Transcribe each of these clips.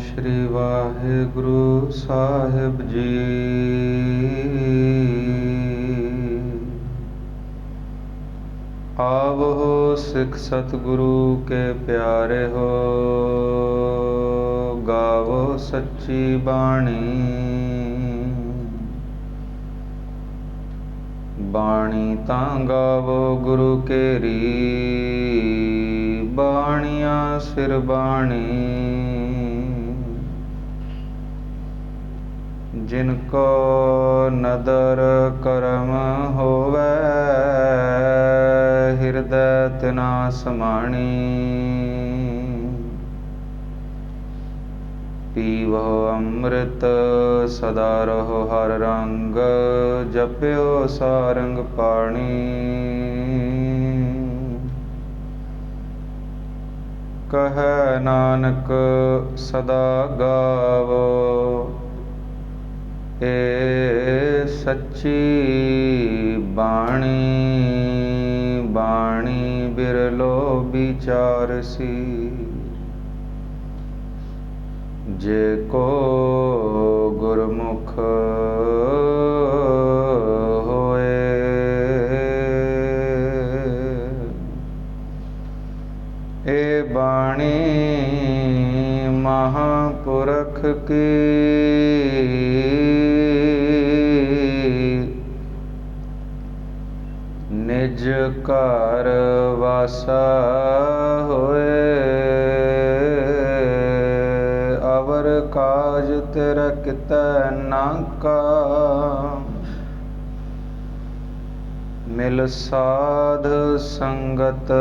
श्री वाहिगुरु साहिब जी। आवो सिख सतगुरु के प्यारे हो, गावो सच्ची बाणी। बाणी तां गावो गुरु केरी, बाणिया सिर बाणी। जिनको नदर करम होवै, हृदय तिना समाणी। पीवो अमृत सदा रहो हर रंग, जप्यो सारंग पाणी। कहे नानक सदा गावो, ए सच्ची बाणी। बाणी बिरलो विचारसी, जे को गुरमुख होए। ए बाणी महापुरख की, निज घर वासा होए। अवर काज तेरा कितै ना काम, मिल साध संगत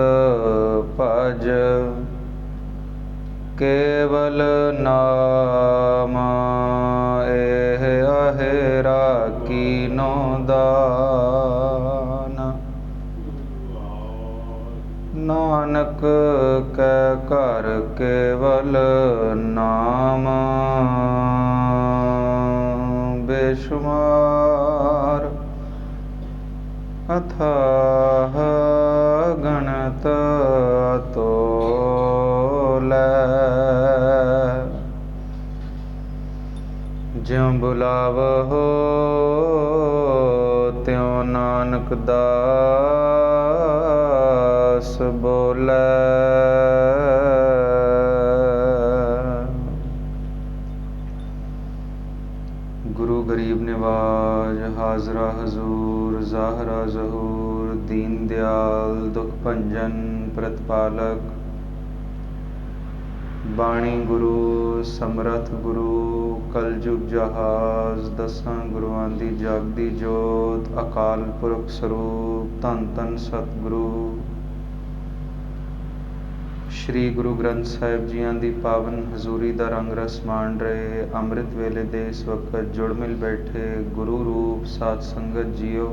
भज। केवल नाम एह अहेरा कीनो दान। नानक कै घर केवल नाम, बेशुमार अथाह गणत अतोलै। ज्यों बुलावहो त्यों नानक दास बोलै। गुरु गरीब निवाज, हाजरा हजूर, ज़ाहरा ज़हूर, दीन दयाल दुख भंजन प्रतिपालक। बाणी गुरु समरथ गुरु, कलयुग जहाज, दसां गुरुआं दी जागदी जोत, अकाल पुरख स्वरूप, धन धन सतगुरु श्री गुरु ग्रंथ साहिब जियां दी पावन हजूरी दा रंग रस माण रहे। अमृत वेले दे इस वक्त जुड़ मिल बैठे गुरु रूप साध संगत जियो।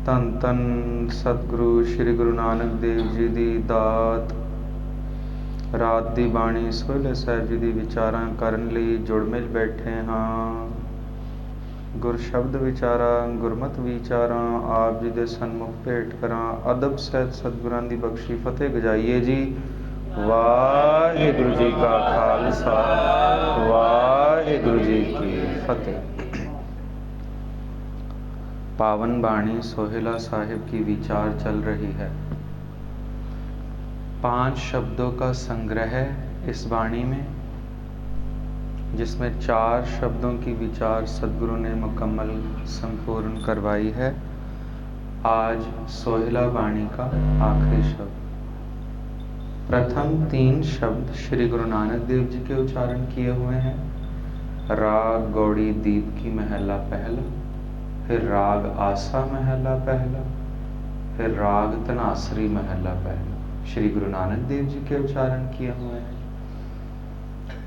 धन धन सतगुरु श्री गुरु नानक देव जी दी दात। रात दी बाणी सोहले साहिब जी दी विचारां करन लई जुड़ मिल बैठे हाँ। गुर शब्द विचारा गुरमत विचारा आप जी दे सन्मुख भेंट करा। अदब सहित सतगुरां दी बख्शी फतेह गजाइए जी। वाहिगुरु जी का खालसा, वाहिगुरु जी की फतेह। पावन बाणी सोहेला साहिब की विचार चल रही है। 5 शब्दों का संग्रह है इस वाणी में, जिसमें 4 शब्दों की विचार सद्गुरु ने मुकम्मल संपूर्ण करवाई है। आज सोहेला वाणी का आखिरी शब्द। प्रथम 3 शब्द श्री गुरु नानक देव जी के उच्चारण किए हुए हैं। राग गौड़ी दीप की महला पहला, फिर राग आसा महला पहला, फिर राग तनासरी महला पहला श्री गुरु नानक देव जी के उच्चारण किए हुए हैं।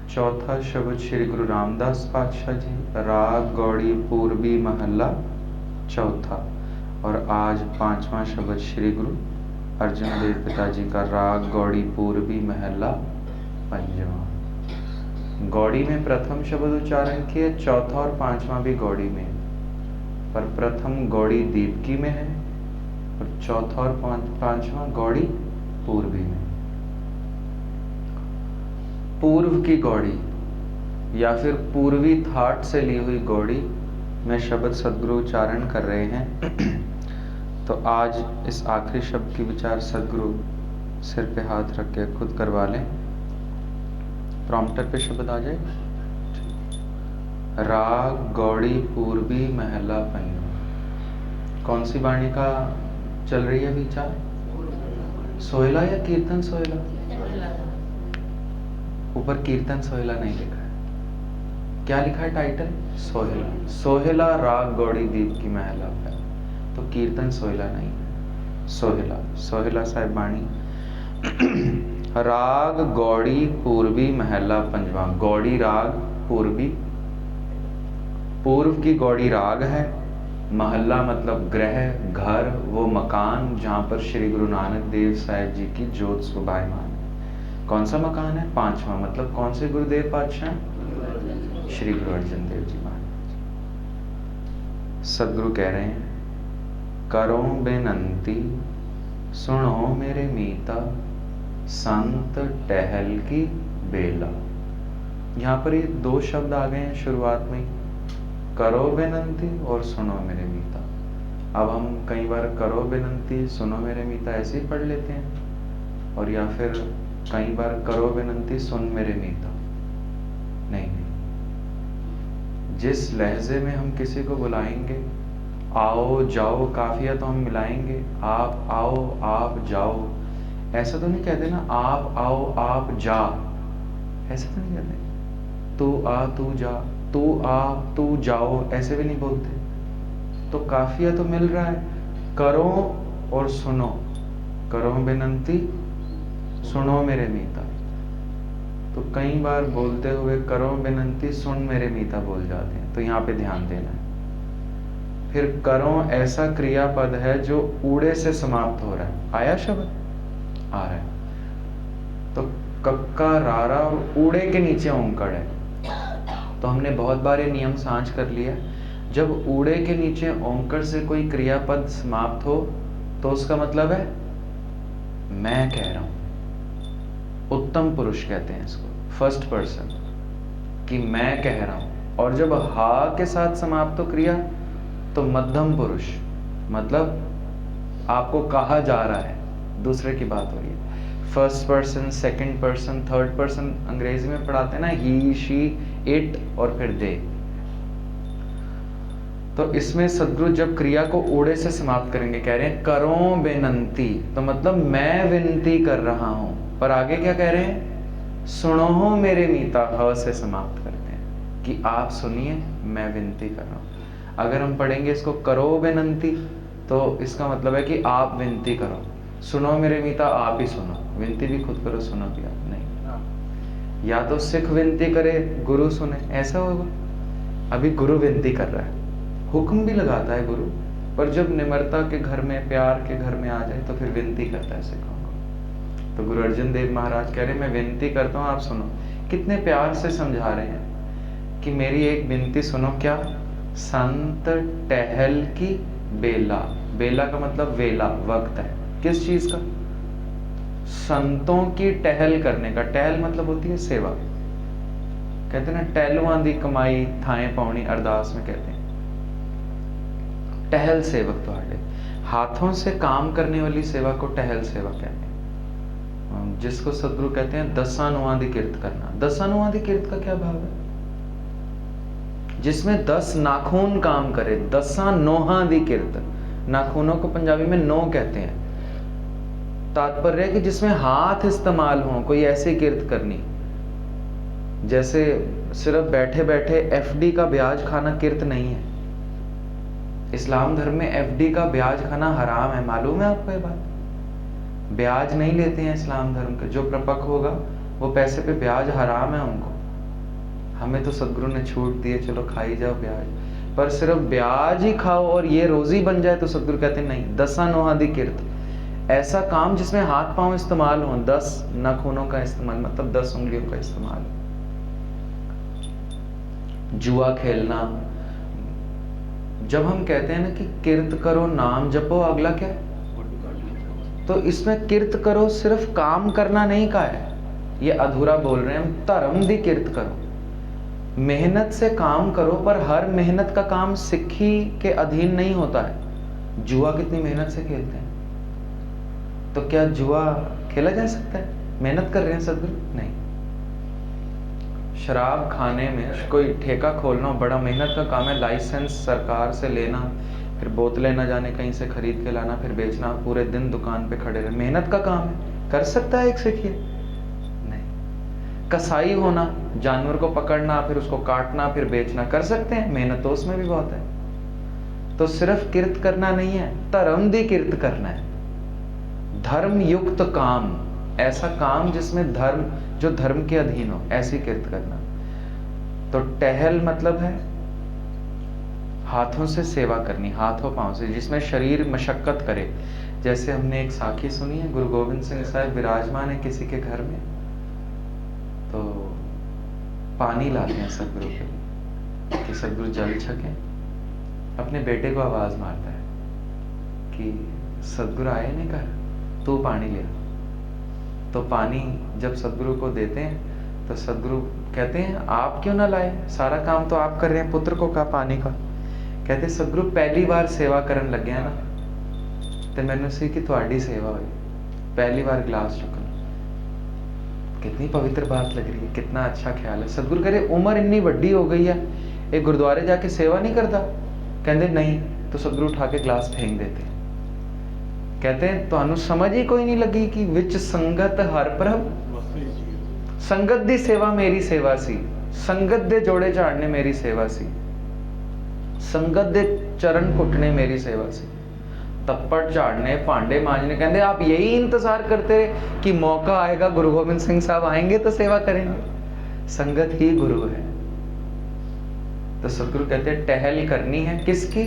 चौथा शब्द श्री गुरु रामदास पातशाह जी, राग गौड़ी पूर्वी महला चौथा। और आज 5वां शब्द श्री गुरु अर्जुन देव पिताजी का, राग गौड़ी पूर्वी महला 5वां। गौड़ी में प्रथम शब्द उच्चारण किए, चौथा और 5वां भी गौड़ी में, पर प्रथम गौड़ी दीपकी में है और चौथा और 5वां गौड़ी पूर्वी में। पूर्व की गौड़ी या फिर पूर्वी थाट से ली हुई गौड़ी में शब्द सद्गुरु उच्चारण कर रहे हैं। तो आज इस आखिरी शब्द की विचार सद्गुरु सिर पे हाथ रख के खुद करवा लें। प्रॉम्प्टर पे शब्द आ जाए। राग गौड़ी पूर्वी महला पंजवा। कौन सी वाणी का चल रही है विचार? सोहेला या कीर्तन सोहेला? ऊपर कीर्तन सोहेला नहीं लिखा है, क्या लिखा है टाइटल? सोहेला। सोहेला राग गौड़ी दीप की महला है, तो कीर्तन सोहेला नहीं है, सोहेला। सोहेला साहिब वाणी। राग गौड़ी पूर्वी महला पंजवा। गौड़ी राग पूर्वी, पूर्व की गौड़ी राग है। महल्ला मतलब ग्रह, घर, वो मकान जहां पर श्री गुरु नानक देव साहिब जी की ज्योत शोभायमान है। कौन सा मकान है? पांचवा। मतलब कौन से गुरुदेव पातशाह? श्री गुरु अर्जन देव जी महाराज। सदगुरु कह रहे हैं, करो बेनंती सुनो मेरे मीता, संत टहल की बेला। यहाँ पर ये दो शब्द आ गए हैं शुरुआत में, करो बेनंती और सुनो मेरे मीता। अब हम कई बार करो बेनंती सुनो मेरे मीता ऐसे ही पढ़ लेते हैं, और या फिर कई बार करो बेनंती सुन मेरे मीता। नहीं नहीं, जिस लहजे में हम किसी को बुलाएंगे, आओ जाओ काफिया तो हम मिलाएंगे। आप आओ आप जाओ, ऐसा तो नहीं कहते ना, आप आओ आप जा, ऐसा तो नहीं कहते। तू आ तू जा, तू आ तू जाओ, ऐसे भी नहीं बोलते। तो काफिया तो मिल रहा है, करो और सुनो। करो बेनंती सुनो मेरे मीता। तो कई बार बोलते हुए करो बेनंती सुन मेरे मीता बोल जाते हैं, तो यहाँ पे ध्यान देना है। फिर करो ऐसा क्रियापद है जो ऊड़े से समाप्त हो रहा है। आया शब्द? आ रहा है। तो कक्का रारा और ऊड़े के नीचे ओंकड़ है। तो हमने बहुत बार ये नियम सांझ कर लिया, जब ऊड़े के नीचे ओंकड़ से कोई क्रियापद समाप्त हो तो उसका मतलब है मैं कह रहा हूं। उत्तम पुरुष कहते हैं इसको, फर्स्ट पर्सन, कि मैं कह रहा हूं। और जब हा के साथ समाप्त हो क्रिया तो मध्यम पुरुष, मतलब आपको कहा जा रहा है, दूसरे की बात हो रही है। First person, second person, third person अंग्रेजी में पढ़ाते हैं ना, ही शी इट और फिर दे। तो इसमें सदगुरु जब क्रिया को ऊड़े से समाप्त करेंगे, कह रहे हैं करो बेनंती, तो मतलब मैं विनती कर रहा हूं। पर आगे क्या कह रहे हैं? सुनो मेरे मीता, ह से समाप्त करते हैं कि आप सुनिए, मैं विनती कर रहा हूं। अगर हम पढ़ेंगे इसको करो बेनंती, तो इसका मतलब है कि आप विनती करो। सुनो मेरे मीता, आप ही सुनो, विनती भी खुद करो, सुनो भी आप नहीं। या तो सिख विनती करे, गुरु सुने, ऐसा होगा। अभी गुरु विनती कर रहा है, हुक्म भी लगाता है गुरु, पर जब निम्रता के घर में, प्यार के घर में आ जाए तो फिर विनती करता है सिखों को। तो गुरु अर्जन देव महाराज कह रहे हैं मैं विनती करता हूँ, आप सुनो। कितने प्यार से समझा रहे हैं कि मेरी एक विनती सुनो। क्या? संत टहल की बेला। बेला का मतलब वेला, वक्त है। किस चीज का? संतों की टहल करने का। टहल मतलब होती है सेवा। कहते हैं ना, टहलुआं दी कमाई थाए पाउनी, अरदास में कहते हैं। टहल सेवक तुहाडे, हाथों से काम करने वाली सेवा को टहल सेवा कहते हैं, जिसको सदगुरु कहते हैं दसा नुआं दी किरत करना। दसा नुआं दी किरत का क्या भाव है? जिसमें 10 नाखून काम करे, दसा नोहां दी किरत। नाखूनों को पंजाबी में नो कहते हैं। तात्पर्य है कि जिसमें हाथ इस्तेमाल हो, कोई ऐसी किरत करनी। जैसे सिर्फ बैठे बैठे एफडी का ब्याज खाना किरत नहीं है। इस्लाम धर्म में एफडी का ब्याज खाना हराम है, मालूम है आपको ये बात? ब्याज नहीं लेते हैं इस्लाम धर्म के। जो प्रपक्ष होगा वो पैसे पे ब्याज हराम है उनको। हमें तो सदगुरु ने छूट दी है, चलो खाई जाओ ब्याज, पर सिर्फ ब्याज ही खाओ और ये रोजी बन जाए तो सदगुरु कहते हैं नहीं। दसा नोहा दी किरत, ऐसा काम जिसमें हाथ पांव इस्तेमाल हो, 10 नाखूनों का इस्तेमाल, मतलब 10 उंगलियों का इस्तेमाल। जुआ खेलना। जब हम कहते हैं ना कि किरत करो, नाम जपो, अगला क्या है? तो इसमें किरत करो सिर्फ काम करना नहीं कहा है, ये अधूरा बोल रहे हैं हम। धर्म दी किरत करो, मेहनत से काम करो, पर हर मेहनत का काम सिक्खी के अधीन नहीं होता है। जुआ कितनी मेहनत से खेलते हैं, तो क्या जुआ खेला जा सकता है? मेहनत कर रहे हैं सदगुरु? नहीं। शराब खाने में कोई ठेका खोलना बड़ा मेहनत का काम है। लाइसेंस सरकार से लेना, फिर बोतलें न जाने कहीं से खरीद के लाना, फिर बेचना, पूरे दिन दुकान पे खड़े रहे, मेहनत का काम है। कर सकता है एक सिखिए? नहीं। कसाई होना, जानवर को पकड़ना, फिर उसको काटना, फिर बेचना, कर सकते हैं? मेहनत तो उसमें भी बहुत है। तो सिर्फ किरत करना नहीं है, धर्म दी किरत करना है। धर्म युक्त काम, ऐसा काम जिसमें धर्म, जो धर्म के अधीन हो, ऐसी किरत करना। तो टहल मतलब है हाथों से सेवा करनी, हाथों पांव से, जिसमें शरीर मशक्कत करे। जैसे हमने एक साखी सुनी है, गुरु गोविंद सिंह साहब विराजमान है किसी के घर में, तो पानी लाते हैं सदगुरु के लिए कि सदगुरु जल छकें। अपने बेटे को आवाज मारता है कि सदगुरु आए नहीं घर, तू पानी ले। तो पानी जब सदगुरु को देते हैं तो सदगुरु कहते हैं आप क्यों ना लाए, सारा काम तो आप कर रहे हैं। पुत्र को कहा पानी का, कहते सदगुरु पहली बार सेवा करन लग गया ना, तो मैंने सी कि तुहाडी सेवा हुई, पहली बार गिलास चुकना। कितनी पवित्र बात लग रही है, कितना अच्छा ख्याल है। सदगुरु कह रहे उम्र इन्नी वड्डी हो गई है, एक गुरुद्वारे जाके सेवा नहीं करता? कहते नहीं, तो सदगुरु उठा के गिलास फेंक देते। कहते हैं तुहानू समझ ही कोई नहीं लगी कि विच संगत हर प्रभ, संगत दी सेवा मेरी सेवा सी, संगत दे जोड़े झाड़ने मेरी सेवा सी, संगत दे चरण घुटने मेरी सेवा सी, तप्पड़ झाड़ने, भांडे मांजने। कहते आप यही इंतजार करते रहे कि मौका आएगा, गुरु गोविंद सिंह साहब आएंगे तो सेवा करेंगे। संगत ही गुरु है। तो सदगुरु कहते हैं टहल करनी है किसकी?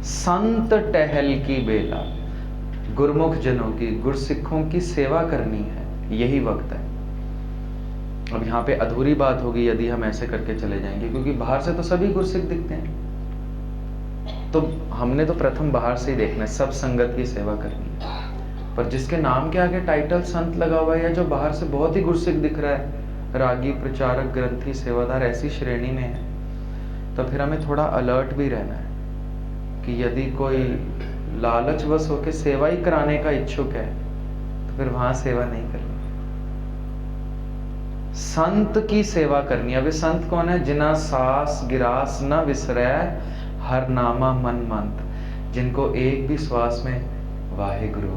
संत टहल की बेला, गुरमुख जनों की, गुरसिखों की सेवा करनी है, यही वक्त है। अब यहाँ पे अधूरी बात होगी यदि हम ऐसे करके चले जाएंगे, क्योंकि बाहर से तो सभी गुरसिख दिखते हैं। तो हमने तो प्रथम बाहर से ही देखना है, सब संगत की सेवा करनी है। पर जिसके नाम के आगे टाइटल संत लगा हुआ है, या जो बाहर से बहुत ही गुरसिख दिख रहा है, रागी, प्रचारक, ग्रंथी, सेवादार, ऐसी श्रेणी में है, तो फिर हमें थोड़ा अलर्ट भी रहना है कि यदि कोई लालचवश होकर सेवा ही कराने का इच्छुक है तो फिर वहां सेवा नहीं करनी। संत की सेवा करनी। अब संत कौन है? जिना सास गिरास न विसरै, हर नामा मन मंत, जिनको एक भी श्वास में वाहेगुरु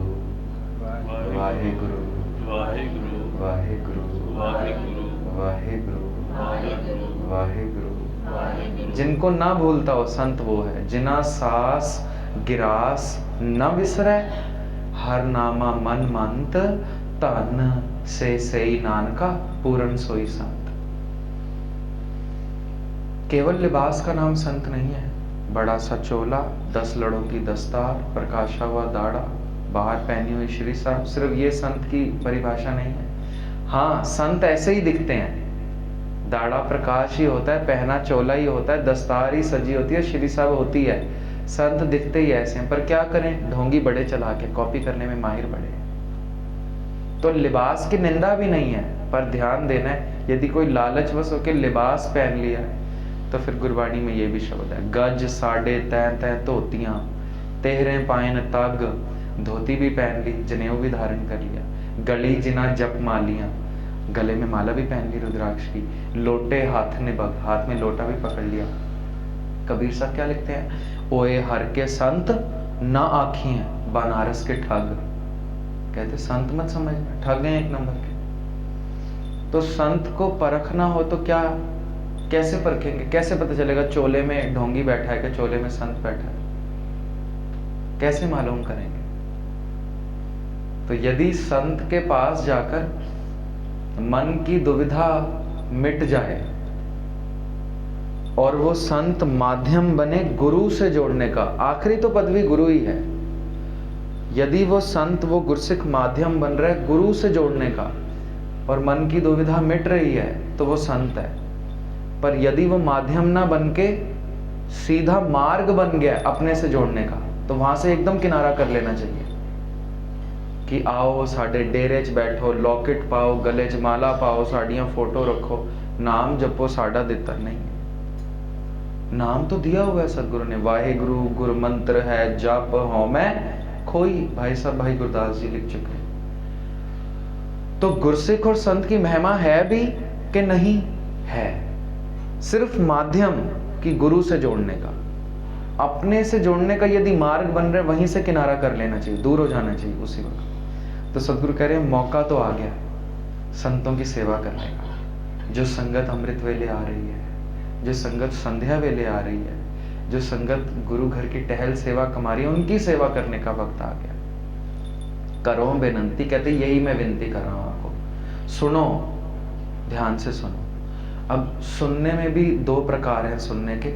वाहेगुरु वाहेगुरु वाहेगुरु वाहेगुरु वाहेगुरु, जिनको ना भूलता हो, संत वो है। जिना सास गिरास न विसरै, हर नामा मन मंत, तन से सही नानका, पूरन सोई संत। केवल लिबास का नाम संत नहीं है। बड़ा सा चोला, 10 लड़ों की दस्तार, प्रकाशा हुआ दाढ़ा, बाहर पहनी हुई श्री साहब, सिर्फ ये संत की परिभाषा नहीं है। हाँ, संत ऐसे ही दिखते हैं, दाढ़ा प्रकाश ही होता है, पहना चोला ही होता है, दस्तार ही सजी होती है, श्री साहब होती है, संत दिखते ही ऐसे हैं। पर क्या करें, ढोंगी बड़े चला के कॉपी करने में माहिर बड़े। तो लिबास की निंदा भी नहीं है, पर ध्यान देना है, यदि कोई लालचवश होकर लिबास पहन लिया है तो फिर गुरबाणी में ये भी शब्द है, गज साढ़े तय तय धोतियां, तेहरे पायन तग, धोती भी पहन ली, जनेऊ भी धारण कर लिया, गली जिना जप मालियां, गले में माला भी पहन ली रुद्राक्ष की, लोटे हाथ ने बग, हाथ में लोटा भी पकड़ लिया। कबीर साहब क्या लिखते हैं? ओए हर के संत ना आखिए बनारस के ठग। कहते संत मत समझना, ठग हैं एक नंबर के। तो संत को परखना हो तो क्या, कैसे परखेंगे? कैसे पता चलेगा चोले में ढोंगी बैठा है कि चोले में संत बैठा है? कैसे मालूम करेंगे? तो यदि संत के पास जाकर मन की दुविधा मिट जाए और वो संत माध्यम बने गुरु से जोड़ने का, आखिरी तो पदवी गुरु ही है। यदि वो संत, वो गुरसिख माध्यम बन रहा है गुरु से जोड़ने का और मन की दुविधा मिट रही है तो वो संत है। पर यदि वो माध्यम ना बन के सीधा मार्ग बन गया अपने से जोड़ने का, तो वहां से एकदम किनारा कर लेना चाहिए। कि आओ साडे डेरे च बैठो, लॉकेट पाओ, गले च माला पाओ, साड़ियाँ फोटो रखो, नाम जपो, साडा दिता नहीं है। नाम तो दिया हुआ है सतगुरु ने, वाहेगुरु गुरु मंत्र है, जप हो मैं खोई, भाई साहब भाई गुरदास जी लिख चुके हैं। तो गुरसिख और संत की महिमा है भी कि नहीं है, सिर्फ माध्यम कि गुरु से जोड़ने का, अपने से जोड़ने का यदि मार्ग बन रहे वहीं से किनारा कर लेना चाहिए, दूर हो जाना चाहिए उसी वक्त। तो सतगुरु कह रहे हैं मौका तो आ गया संतों की सेवा करने का। जो संगत अमृत वेले आ रही है, जो संगत संध्या वेले आ रही है, जो संगत गुरु घर की टहल सेवा कमा रही है, उनकी सेवा करने का वक्त आ गया। करो बेनंती, कहते यही मैं विनती कर रहा हूं आपको, सुनो, ध्यान से सुनो। अब सुनने में भी दो प्रकार हैं सुनने के।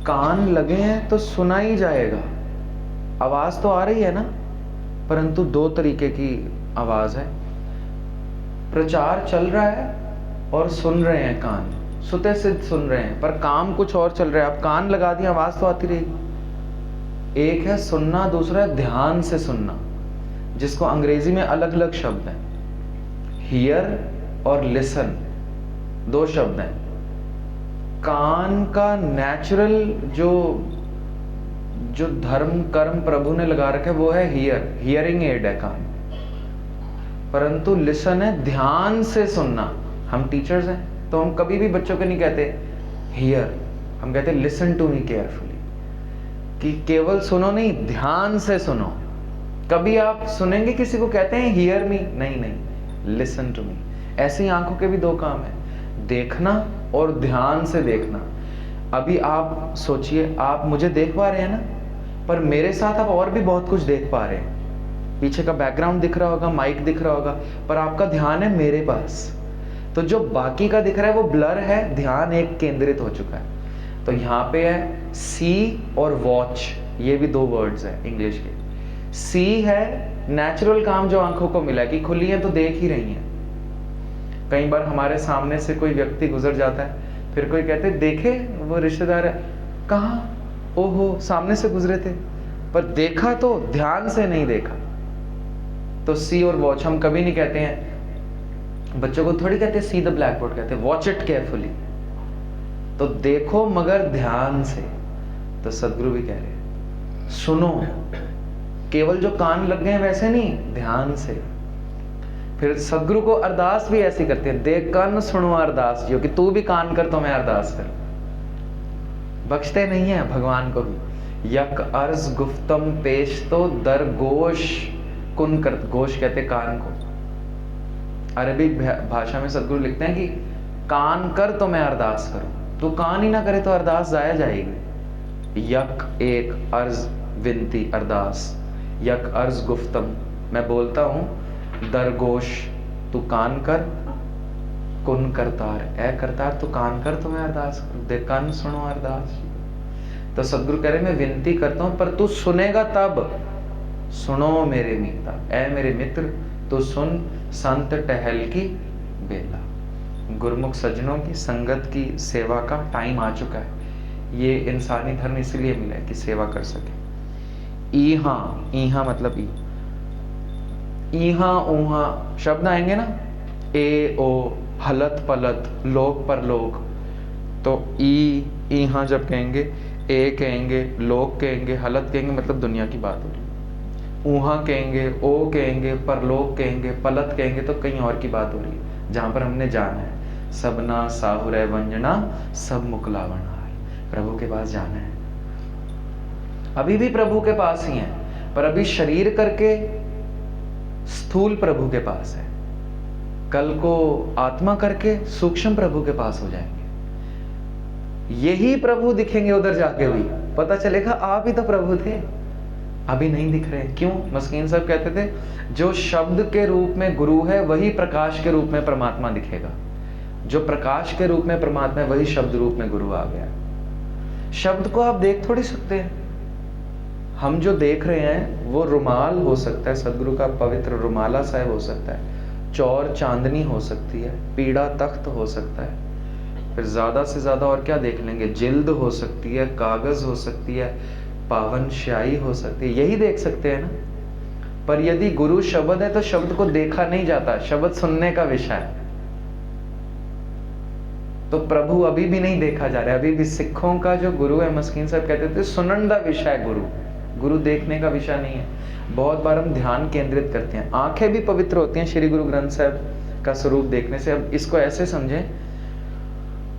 कान लगे हैं तो सुना ही जाएगा, आवाज तो आ रही है ना, परंतु दो तरीके की आवाज है। प्रचार चल रहा है और सुन रहे हैं कान, सुते सिद्ध सुन रहे हैं, पर काम कुछ और चल रहा है। अब कान लगा दिया, आवाज तो आती रहेगी। एक है सुनना, दूसरा है ध्यान से सुनना, जिसको अंग्रेजी में अलग अलग शब्द हैं, हियर और लिसन, दो शब्द हैं। कान का नेचुरल जो धर्म कर्म प्रभु ने लगा रखा है वो है हियर, हियरिंग एड है कान, परंतु लिसन है ध्यान से सुनना। हम टीचर्स हैं तो हम कभी भी बच्चों को नहीं कहते हियर, हम कहते लिसन टू मी केयरफुली, कि केवल सुनो नहीं, ध्यान से सुनो। कभी आप सुनेंगे किसी को कहते हैं हियर मी, नहीं नहीं, लिसन टू मी। ऐसे ही आंखों के भी दो काम है, देखना और ध्यान से देखना। अभी आप सोचिए, आप मुझे देख पा रहे हैं ना, पर मेरे साथ आप और भी बहुत कुछ देख पा रहे हैं। पीछे का बैकग्राउंड दिख रहा होगा, माइक दिख रहा होगा, पर आपका ध्यान है मेरे पास। तो जो बाकी का दिख रहा है वो ब्लर है, ध्यान एक केंद्रित हो चुका है। तो यहाँ पे है सी और वॉच, ये भी दो वर्ड्स हैं इंग्लिश के। सी है नेचुरल काम जो आंखों को मिला है, कि खुली है तो देख ही रही हैं। कई बार हमारे सामने से कोई व्यक्ति गुजर जाता है, फिर कोई कहते देखे वो रिश्तेदार है, कहाँ, ओहो सामने से गुजरे थे, पर देखा तो ध्यान से नहीं देखा। तो सी और वॉच, हम कभी नहीं कहते हैं, बच्चों को थोड़ी कहते सी द ब्लैक बोर्ड, कहते वॉच इट केयरफुली। तो देखो मगर ध्यान से। तो सदगुरु भी कह रहे हैं सुनो, केवल जो कान लग गए वैसे नहीं, ध्यान से। फिर सदगुरु को अरदास भी ऐसी करते हैं, देख कान सुनो अरदास जियो, कि तू भी कान कर तो मैं अरदास कर। बख्शते नहीं है भगवान को भी। यक अर्ज गुफ्तम पेश तो दर गोश कुन कर, गोश कहते कान को। अरबी भाषा में सदगुरु लिखते हैं कि कान कर तो मैं अरदास करूं, तू कान ही ना करे तो अरदास जाया जाएगी। यक एक अर्ज विनती अरदास, यक अर्ज गुफ्तम मैं बोलता हूं, दरगोश तू कान कर, कुन करतार ए करतार तू कान कर तो मैं अरदास करूं, दे कान सुनो अरदास। तो सदगुरु कह रहे मैं विनती करता हूं, पर तू सुनेगा तब। सुनो मेरे मीता, ए मेरे मित्र तू सुन, संत टहल की बेला। गुरुमुख सज्जनों की संगत की सेवा का टाइम आ चुका है। ये इंसानी धर्म इसलिए मिला है कि सेवा कर सके। ईहा, ईहा मतलब ई, ईहा ऊहा शब्द आएंगे ना, ए ओ, हलत पलत, लोक परलोक। तो ई ईहा जब कहेंगे, ए कहेंगे, लोक कहेंगे, हलत कहेंगे, मतलब दुनिया की बात हो रही है। ऊहा कहेंगे, ओ कहेंगे, परलोक कहेंगे, पलत कहेंगे, तो कहीं और की बात हो रही है, जहां पर हमने जाना है। सबना साहुरे वंजना सब मुकलावना, प्रभु के पास जाना है। अभी भी प्रभु के पास ही है, पर अभी शरीर करके स्थूल प्रभु के पास है, कल को आत्मा करके सूक्ष्म प्रभु के पास हो जाएंगे। यही प्रभु दिखेंगे उधर जाके भी, पता चलेगा आप ही तो प्रभु थे, अभी नहीं दिख रहे। क्यों? मस्कीन साहब कहते थे जो शब्द के रूप में गुरु है वही प्रकाश के रूप में परमात्मा दिखेगा, जो प्रकाश के रूप में परमात्मा है वही शब्द रूप में गुरु आ गया। शब्द को आप देख थोड़ी सकते हैं, हम जो देख रहे हैं वो रुमाल हो सकता है, सदगुरु का पवित्र रुमाला साहब हो सकता है, चौर चांदनी हो सकती है, पीड़ा तख्त हो सकता है, फिर ज्यादा से ज्यादा और क्या देख लेंगे, जिल्द हो सकती है, कागज हो सकती है, पावन स्याही हो सकती है, यही देख सकते हैं ना। पर यदि गुरु शब्द है तो शब्द को देखा नहीं जाता, शब्द सुनने का विषय है। तो प्रभु अभी भी नहीं देखा जा रहा है। अभी भी सिखों का जो गुरु है, मस्कीन साहब कहते थे सुनन दा विषय है गुरु, गुरु देखने का विषय नहीं है। बहुत बार हम ध्यान केंद्रित करते हैं, आंखें भी पवित्र होती हैं श्री गुरु ग्रंथ साहब का स्वरूप देखने से। अब इसको ऐसे समझें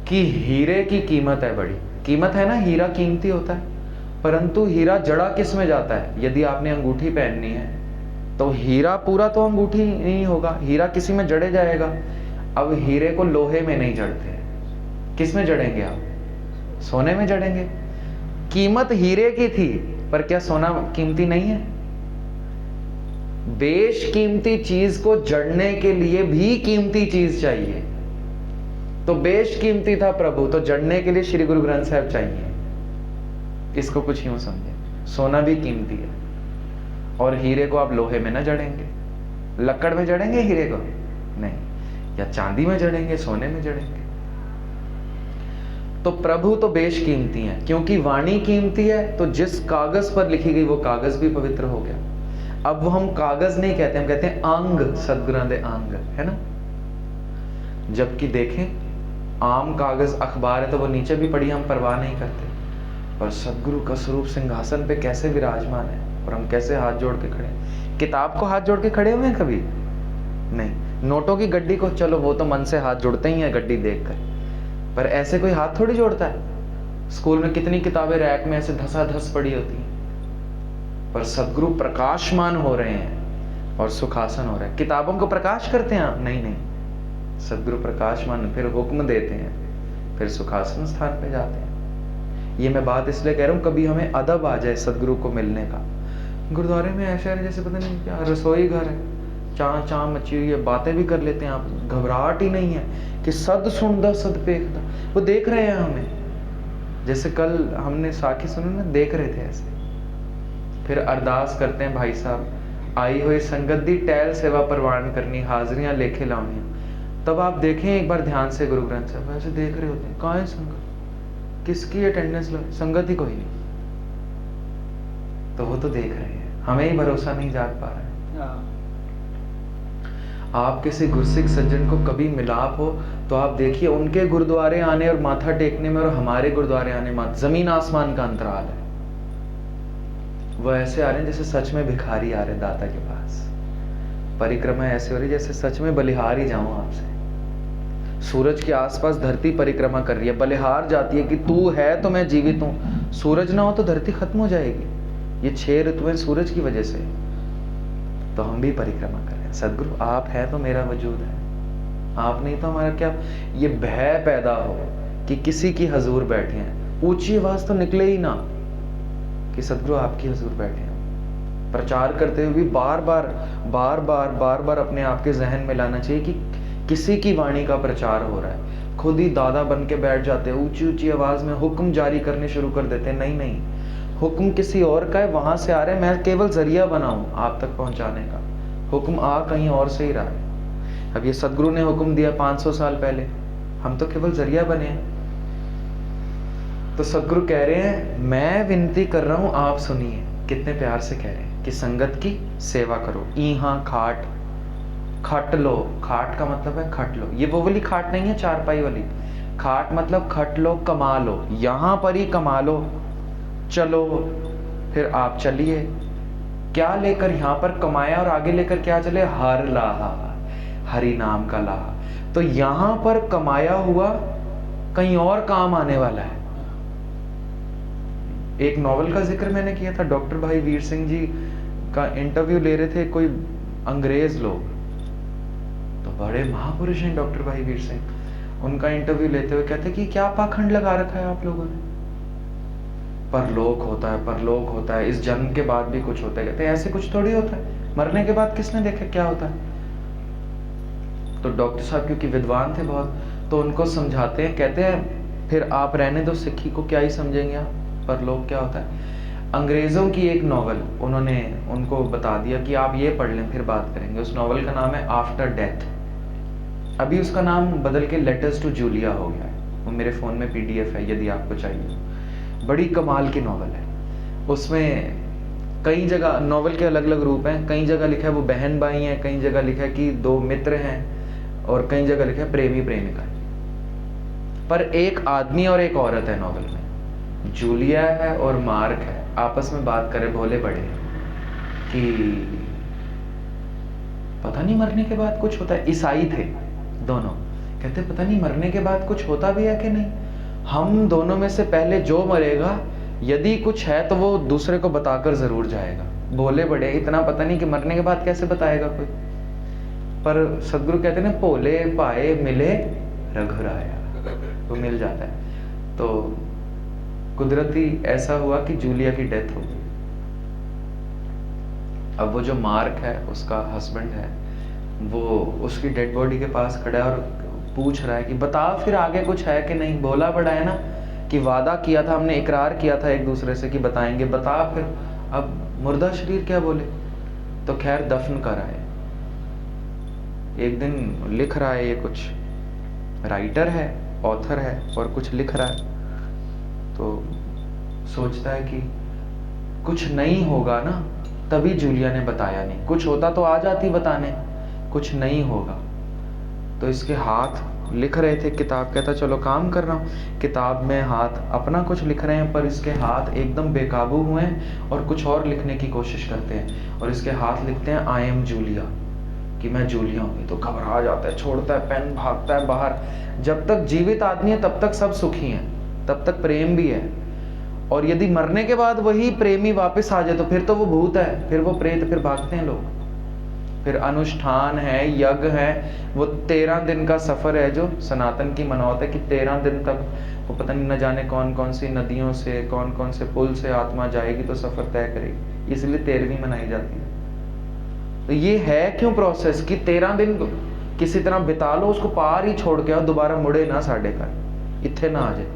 कि हीरे की कीमत है, बड़ी कीमत है ना, हीरा कीमती होता है, परंतु हीरा जड़ा किस में जाता है? यदि आपने अंगूठी पहननी है तो हीरा पूरा तो अंगूठी नहीं होगा, हीरा किसी में जड़े जाएगा। अब हीरे को लोहे में नहीं जड़ते, किस में जड़ेंगे आप? सोने में जड़ेंगे। कीमत हीरे की थी, पर क्या सोना कीमती नहीं है? बेशकीमती चीज को जड़ने के लिए भी कीमती चीज चाहिए। तो बेशकीमती था प्रभु, तो जड़ने के लिए श्री गुरु ग्रंथ साहब चाहिए। इसको कुछ यूं समझे, सोना भी कीमती है और हीरे को आप लोहे में ना जड़ेंगे। लकड़ में जड़ेंगे हीरे को? नहीं। या चांदी में जड़ेंगे, सोने में जड़ेंगे। तो प्रभु तो बेशकीमती है, क्योंकि वाणी कीमती है, तो जिस कागज पर लिखी गई वो कागज भी पवित्र हो गया। अब वो हम कागज नहीं कहते, हम कहते हैं अंग, सदगुरु दे अंग, है ना। जबकि देखें आम कागज अखबार है तो वो नीचे भी पड़ी, हम परवाह नहीं करते, पर सदगुरु का स्वरूप सिंहासन पे कैसे विराजमान है और हम कैसे हाथ जोड़ के खड़े। किताब को हाथ जोड़ के खड़े हुए हैं कभी? नहीं। नोटों की गड्डी को चलो वो तो मन से हाथ जोड़ते ही है गड्डी देखकर, पर ऐसे कोई हाथ थोड़ी जोड़ता है। स्कूल में कितनी किताबें रैक में ऐसे धसाधस पड़ी होती हैं, पर सदगुरु प्रकाशमान हो रहे हैं और सुखासन हो रहा है। किताबों को प्रकाश करते हैं आप? नहीं नहीं, सदगुरु प्रकाशमान, फिर हुक्म देते हैं, फिर सुखासन स्थान पे जाते हैं। ये मैं बात इसलिए कह रहा हूँ, कभी हमें अदब आ जाए सदगुरु को मिलने का। गुरुद्वारे में ऐसा है जैसे पता नहीं क्या रसोई घर है, चाँ चाँ मची हुई है, बातें भी कर लेते हैं आप, घबराहट ही नहीं है कि सद सुनदा सद पेखदा, वो देख रहे हैं हमें। जैसे कल हमने साखी सुनी ना, देख रहे थे ऐसे। फिर अरदास करते हैं, भाई साहब आई हुई संगत दी टहल सेवा परवान करनी, हाजरियां लेके लाउनी। तब आप देखें एक बार ध्यान से गुरु ग्रंथ साहब ऐसे देख रहे होते हैं, कहाँ है संगत, किसकी अटेंडेंस लो, संगत ही कोई नहीं। तो वो तो देख रहे हैं, हमें ही भरोसा नहीं जाग पा रहा है। आप किसी गुरसिख सज्जन को कभी मिलाप हो तो आप देखिए उनके गुरुद्वारे आने और माथा टेकने में और हमारे गुरुद्वारे आने में जमीन आसमान का अंतराल है। वो ऐसे आ रहे हैं जैसे सच में भिखारी आ रहे हैं दाता के पास। परिक्रमा ऐसे हो रही जैसे सच में बलिहार ही जाऊं आपसे। सूरज के आसपास धरती परिक्रमा कर रही है, बलिहार जाती है कि तू है तो मैं जीवित हूं, सूरज ना हो तो धरती खत्म हो जाएगी। ये 6 ऋतुएं सूरज की वजह से, तो हम भी परिक्रमा कर रहे हैं। सदगुरु आप है तो मेरा वजूद है, आप नहीं तो हमारा क्या। ये भय पैदा हो कि किसी की हजूर बैठे हैं, ऊंची आवाज तो निकले ही ना कि सदगुरु आपकी हजूर बैठे हैं। प्रचार करते हुए भी बार बार अपने आप के जहन में लाना चाहिए कि किसी की वाणी का प्रचार हो रहा है। खुद ही दादा बन के बैठ जाते हैं, ऊंची ऊंची आवाज में हुक्म जारी करने शुरू कर देते हैं। नहीं, हुक्म किसी और का है, वहां से आ रहा है, मैं केवल जरिया बना हूं आप तक पहुंचाने का। हुक्म आ कहीं और से ही रहा है। अब ये सदगुरु ने हुक्म दिया 500 साल पहले, हम तो केवल जरिया बने हैं। तो सदगुरु कह रहे हैं मैं विनती कर रहा हूं, आप सुनिए। कितने प्यार से कह रहे हैं कि संगत की सेवा करो। यहाँ खट लो, खाट का मतलब है खट लो। ये वो वाली खाट नहीं है चारपाई वाली खाट, मतलब खट लो, कमा लो, यहां पर ही कमा लो। चलो फिर आप चलिए, क्या लेकर यहां पर कमाया और आगे लेकर क्या चले? हर लाहा, हरि नाम का लाहा। तो यहां पर कमाया हुआ कहीं और काम आने वाला है। एक नॉवल का जिक्र मैंने किया था, डॉक्टर भाई वीर सिंह जी का इंटरव्यू ले रहे थे कोई अंग्रेज लोग, तो बड़े महापुरुष हैं डॉक्टर भाई वीर सिंह। उनका इंटरव्यू लेते हुए कहते कि क्या पाखंड लगा रखा है आप लोगों ने, परलोक होता है, इस जन्म के बाद भी कुछ होता है। कहते ऐसे कुछ थोड़ी होता है, मरने के बाद किसने देखा क्या होता है। तो डॉक्टर साहब क्योंकि विद्वान थे बहुत, तो उनको समझाते हैं, कहते हैं फिर आप रहने दो, सिक्खी को क्या ही समझेंगे आप, परलोक क्या होता है। अंग्रेजों की एक नॉवल उन्होंने उनको बता दिया कि आप ये पढ़ लें फिर बात करेंगे। उस नॉवल का नाम है आफ्टर डेथ। अभी उसका नाम बदल के लेटर्स टू जूलिया हो गया है। वो मेरे फोन में PDF है, यदि आपको चाहिए। बड़ी कमाल की नॉवल है। उसमें कई जगह नॉवल के अलग अलग रूप हैं, कई जगह लिखा है वो बहन भाई हैं, कई जगह लिखा है कि दो मित्र हैं, और कई जगह लिखा है प्रेमी प्रेमिका है। पर एक आदमी और एक औरत है नॉवल में, जूलिया है और मार्क है, आपस में बात करे भोले बड़े कि पता नहीं मरने के बाद कुछ होता है। ईसाई थे दोनों, कहते पता नहीं मरने के बाद कुछ होता भी है कि नहीं, हम दोनों में से पहले जो मरेगा यदि कुछ है तो वो दूसरे को बताकर जरूर जाएगा। भोले बड़े, इतना पता नहीं कि मरने के बाद कैसे बताएगा कोई। पर सदगुरु कहते हैं भोले पाए मिले रघुराया, वो मिल जाता है। तो कुदरती ऐसा हुआ कि जूलिया की डेथ हो गई। अब वो जो मार्क है उसका हस्बैंड है, वो उसकी डेड बॉडी के पास खड़ा है और पूछ रहा है कि बता फिर आगे कुछ है कि नहीं, भोला बड़ा है ना कि वादा किया था हमने, इकरार किया था एक दूसरे से कि बताएंगे, बता फिर अब मुर्दा शरीर क्या बोले। तो खैर दफन कर आए। एक दिन लिख रहा है, ये कुछ राइटर है, ऑथर है और कुछ लिख रहा है, तो सोचता है कि कुछ नहीं होगा ना, तभी जूलिया ने बताया नहीं, कुछ होता तो आ जाती बताने, कुछ नहीं होगा। तो इसके हाथ लिख रहे थे किताब, कहता चलो काम कर रहा हूँ, किताब में हाथ अपना कुछ लिख रहे हैं, पर इसके हाथ एकदम बेकाबू हुए हैं और कुछ और लिखने की कोशिश करते हैं, और इसके हाथ लिखते हैं आई एम जूलिया, कि मैं जूलिया हूँ। तो घबरा जाता है, छोड़ता है पेन, भागता है बाहर। जब तक जीवित आदमी है तब तक सब सुखी हैं, तब तक प्रेम भी है, और यदि मरने के बाद वही प्रेमी वापस आ जाए तो फिर तो वो भूत है, फिर वो प्रेत, फिर भागते हैं लोग। फिर अनुष्ठान है, यज्ञ है, वो 13 दिन का सफर है जो सनातन की मनौत है कि 13 दिन तक वो पता नहीं न जाने कौन कौन सी नदियों से, कौन कौन से पुल से आत्मा जाएगी तो सफर तय करेगी, इसलिए 13वीं मनाई जाती है। तो ये है क्यों प्रोसेस कि 13 दिन किसी तरह बिता लो, उसको पार ही छोड़ के आओ, दोबारा मुड़े ना साढ़े घर, इत्थे ना आ जाए।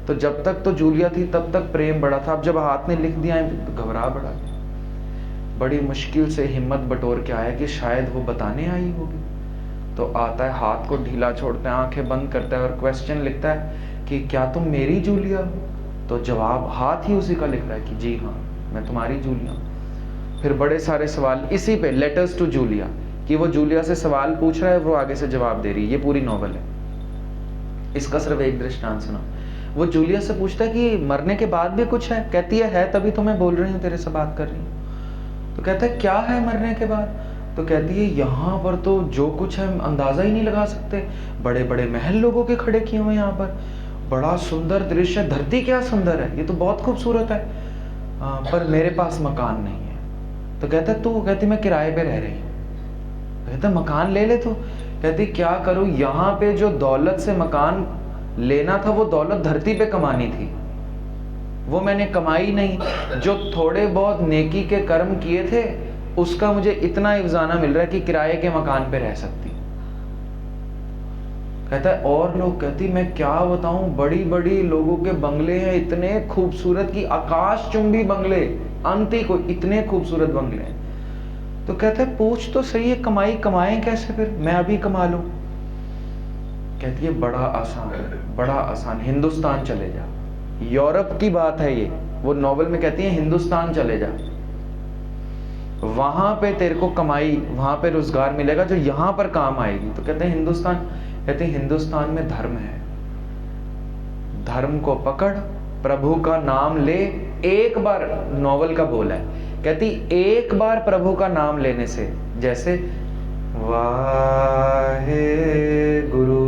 तो जब तक तो जूलिया थी तब तक प्रेम बड़ा था, अब जब हाथ ने लिख दिया तो घबरा बड़ा, बड़ी मुश्किल से हिम्मत बटोर के आया कि शायद वो बताने आई होगी। तो आता है, हाथ को ढीला छोड़ता है, आंखें बंद करता है और क्वेश्चन लिखता है कि क्या तुम मेरी जूलिया हो? तो जवाब हाथ ही उसी का लिख रहा है कि जी हाँ मैं तुम्हारी जूलिया हूँ। फिर बड़े सारे सवाल इसी पे, लेटर्स टू जूलिया, कि वो जूलिया से सवाल पूछ रहा है, वो आगे से जवाब दे रही है। ये पूरी नॉवल है, इसका सिर्फ एक दृष्टांत सुना। वो जूलिया से पूछता है कि मरने के बाद भी कुछ है? कहती है तभी तो मैं बोल रही हूँ, तेरे से बात कर रही हूँ। तो कहता है क्या है मरने के बाद? तो कहती है यहाँ पर तो जो कुछ है हम अंदाजा ही नहीं लगा सकते, बड़े बड़े महल लोगों के खड़े किए हुए यहाँ पर, बड़ा सुंदर दृश्य, धरती क्या सुंदर है, ये तो बहुत खूबसूरत है, पर मेरे पास मकान नहीं है। तो कहता है तू? कहती मैं किराए पे रह रही हूँ। कहता मकान ले ले तो। कहती क्या करूँ, यहाँ पे जो दौलत से मकान लेना था वो दौलत धरती पे कमानी थी, वो मैंने कमाई नहीं, जो थोड़े बहुत नेकी के कर्म किए थे उसका मुझे इतना इवजाना मिल रहा है कि किराए के मकान पे रह सकती। कहता है और लोग? कहती मैं क्या बताऊं, बड़ी बड़ी लोगों के बंगले हैं, इतने खूबसूरत की आकाश चुंबी बंगले, अंत ही कोई, इतने खूबसूरत बंगले हैं। तो कहता है पूछ तो सही है, कमाई कमाएं कैसे फिर, मैं अभी कमा लूं। कहती है बड़ा आसान, बड़ा आसान, हिंदुस्तान चले जा। यूरोप की बात है ये, वो नॉवल में कहती है हिंदुस्तान चले जा, वहां पे तेरे को कमाई, वहां पे रोजगार मिलेगा जो यहां पर काम आएगी। तो कहते हैं हिंदुस्तान, कहते हैं हिंदुस्तान में धर्म है, धर्म को पकड़, प्रभु का नाम ले। एक बार, नॉवल का बोल है, कहती एक बार प्रभु का नाम लेने से, जैसे वाहे गुरु,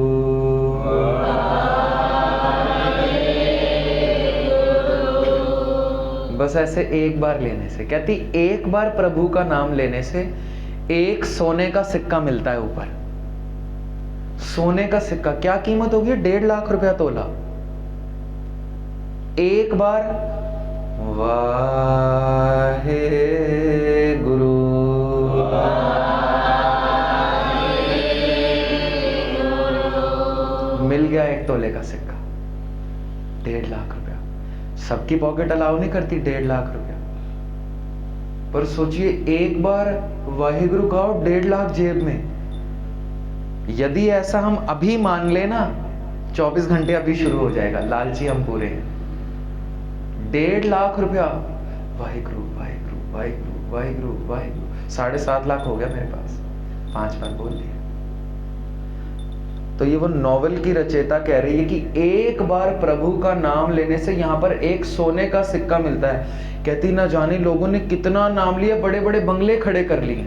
बस ऐसे एक बार लेने से, कहती एक बार प्रभु का नाम लेने से एक सोने का सिक्का मिलता है ऊपर। सोने का सिक्का, क्या कीमत होगी? 1.5 लाख रुपया तोला। एक बार वाहे गुरु, मिल गया 1 तोले का सिक्का, 1.5 लाख रुपया। सबकी पॉकेट अलाउ नहीं करती 1.5 लाख रुपया, पर सोचिए एक बार वाहिगुरु कहो, 1.5 लाख जेब में। यदि ऐसा हम अभी मान लेना, 24 घंटे अभी शुरू हो जाएगा, लालची हम पूरे हैं। 1.5 लाख रुपया, वाहिगुरु वाहिगुरु वाहिगुरु वाहिगुरु वाहिगुरु। 7.5 लाख हो गया मेरे पास, 5 बार बोल लिया। तो ये वो नॉवेल की रचयिता कह रही है कि एक बार प्रभु का नाम लेने से यहाँ पर एक सोने का सिक्का मिलता है। कहती ना जाने लोगों ने कितना नाम लिया, बड़े बड़े बंगले खड़े कर लिए।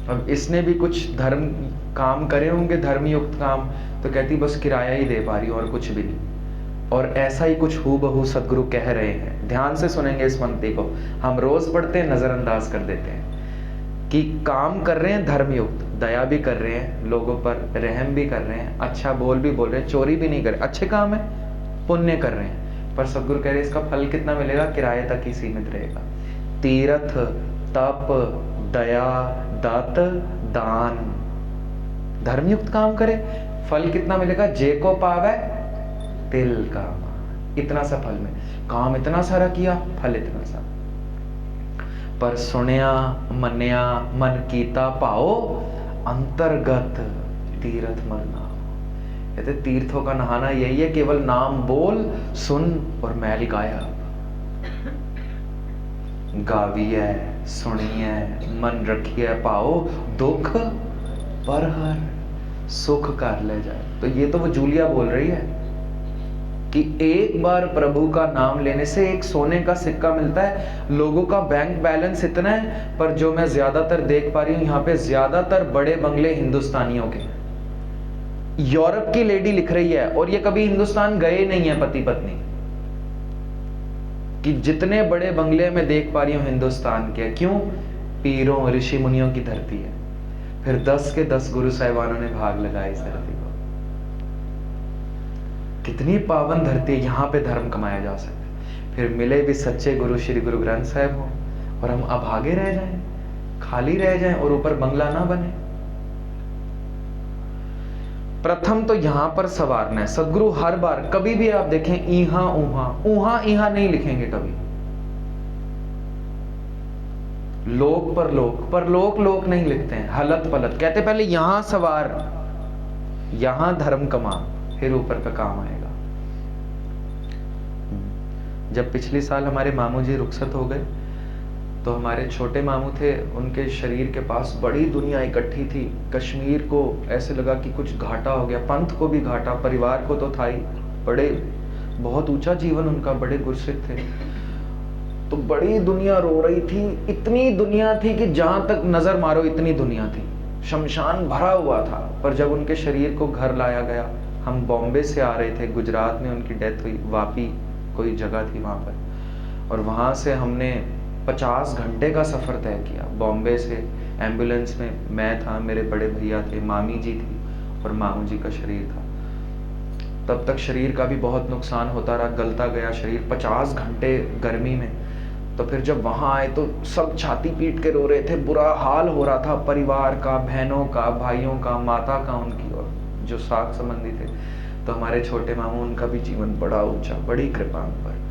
अब इसने भी कुछ धर्म काम करे होंगे, धर्मयुक्त काम, तो कहती बस किराया ही दे पा रही और कुछ भी नहीं। और ऐसा ही कुछ हूबहू सदगुरु कह रहे हैं। ध्यान से सुनेंगे इस पंक्ति को, हम रोज पढ़ते हैं, नजरअंदाज कर देते हैं कि काम कर रहे हैं धर्मयुक्त, दया भी कर रहे हैं, लोगों पर रहम भी कर रहे हैं, अच्छा बोल भी बोल रहे हैं, चोरी भी नहीं कर रहे, अच्छे काम है, पुण्य कर रहे हैं। पर सदगुरु कह रहे हैं इसका फल कितना मिलेगा, किराए तक ही सीमित रहेगा। तीर्थ, तप, दया, दत्त, दान, धर्मयुक्त काम करे, फल कितना मिलेगा, जे को पावे तिल का मान। इतना सा फल में, काम इतना सारा किया, फल इतना सा। पर सुनिया मनिया मन कीता पाओ, अंतर्गत तीर्थ मन नाम। कहते तीर्थों का नहाना यही है, केवल नाम बोल, सुन और मैल गायब। गाविए सुनिए मन रखिए पाओ, दुख पर हर सुख कर ले जाए। तो ये तो वो जूलिया बोल रही है कि एक बार प्रभु का नाम लेने से एक सोने का सिक्का मिलता है। लोगों का बैंक बैलेंस इतना है, पर जो मैं ज्यादातर देख पा रही हूं यहाँ पे, ज्यादातर बड़े बंगले हिंदुस्तानियों के हैं। यूरोप की लेडी लिख रही है, और ये कभी हिंदुस्तान गए नहीं है पति पत्नी, कि जितने बड़े बंगले में देख पा रही हूं हिंदुस्तान के। क्यों? पीरों ऋषि मुनियों की धरती है। फिर 10 के 10 गुरु साहिबानों ने भाग लगाया इस धरती को। कितनी पावन धरती है, यहाँ पे धर्म कमाया जा सकता है। फिर मिले भी सच्चे गुरु श्री गुरु ग्रंथ साहिब हो, और हम अभागे रह जाएं, खाली रह जाएं, और ऊपर बंगला ना बने। प्रथम तो यहां पर सवारना है। सदगुरु हर बार कभी भी आप देखें ईहा ऊहा, ऊहा ईहा नहीं लिखेंगे कभी। लोक पर लोक लोक नहीं लिखते हैं, हलत पलत कहते। पहले यहां सवार, यहां धर्म कमा, फिर ऊपर का काम आएगा। जब पिछले साल हमारे मामू जी रुखसत हो गए, तो हमारे छोटे मामू थे, उनके शरीर के पास बड़ी दुनिया इकट्ठी थी। कश्मीर को ऐसे लगा कि कुछ घाटा हो गया, पंथ को भी घाटा, परिवार को तो था ही। बड़े बहुत ऊंचा जीवन उनका, बड़े गुरसित थे। तो बड़ी दुनिया रो रही थी, इतनी दुनिया थी कि जहां तक नजर मारो इतनी दुनिया थी, शमशान भरा हुआ था। पर जब उनके शरीर को घर लाया गया, हम बॉम्बे से आ रहे थे, गुजरात में उनकी डेथ हुई, वापी कोई जगह थी वहां पर, और वहां से हमने 50 घंटे का सफर तय किया। बॉम्बे से एम्बुलेंस में मैं था, मेरे बड़े भैया थे, मामी जी थी, और मामू जी का शरीर था। तब तक शरीर का भी बहुत नुकसान होता रहा, गलता गया शरीर 50 घंटे गर्मी में। तो फिर जब वहां आए तो सब छाती पीट के रो रहे थे, बुरा हाल हो रहा था परिवार का, बहनों का, भाइयों का, माता का, उनकी, और जो साक संबंधी थे। तो हमारे छोटे मामू, उनका भी जीवन बड़ा ऊंचा, बड़ी कृपा उन पर।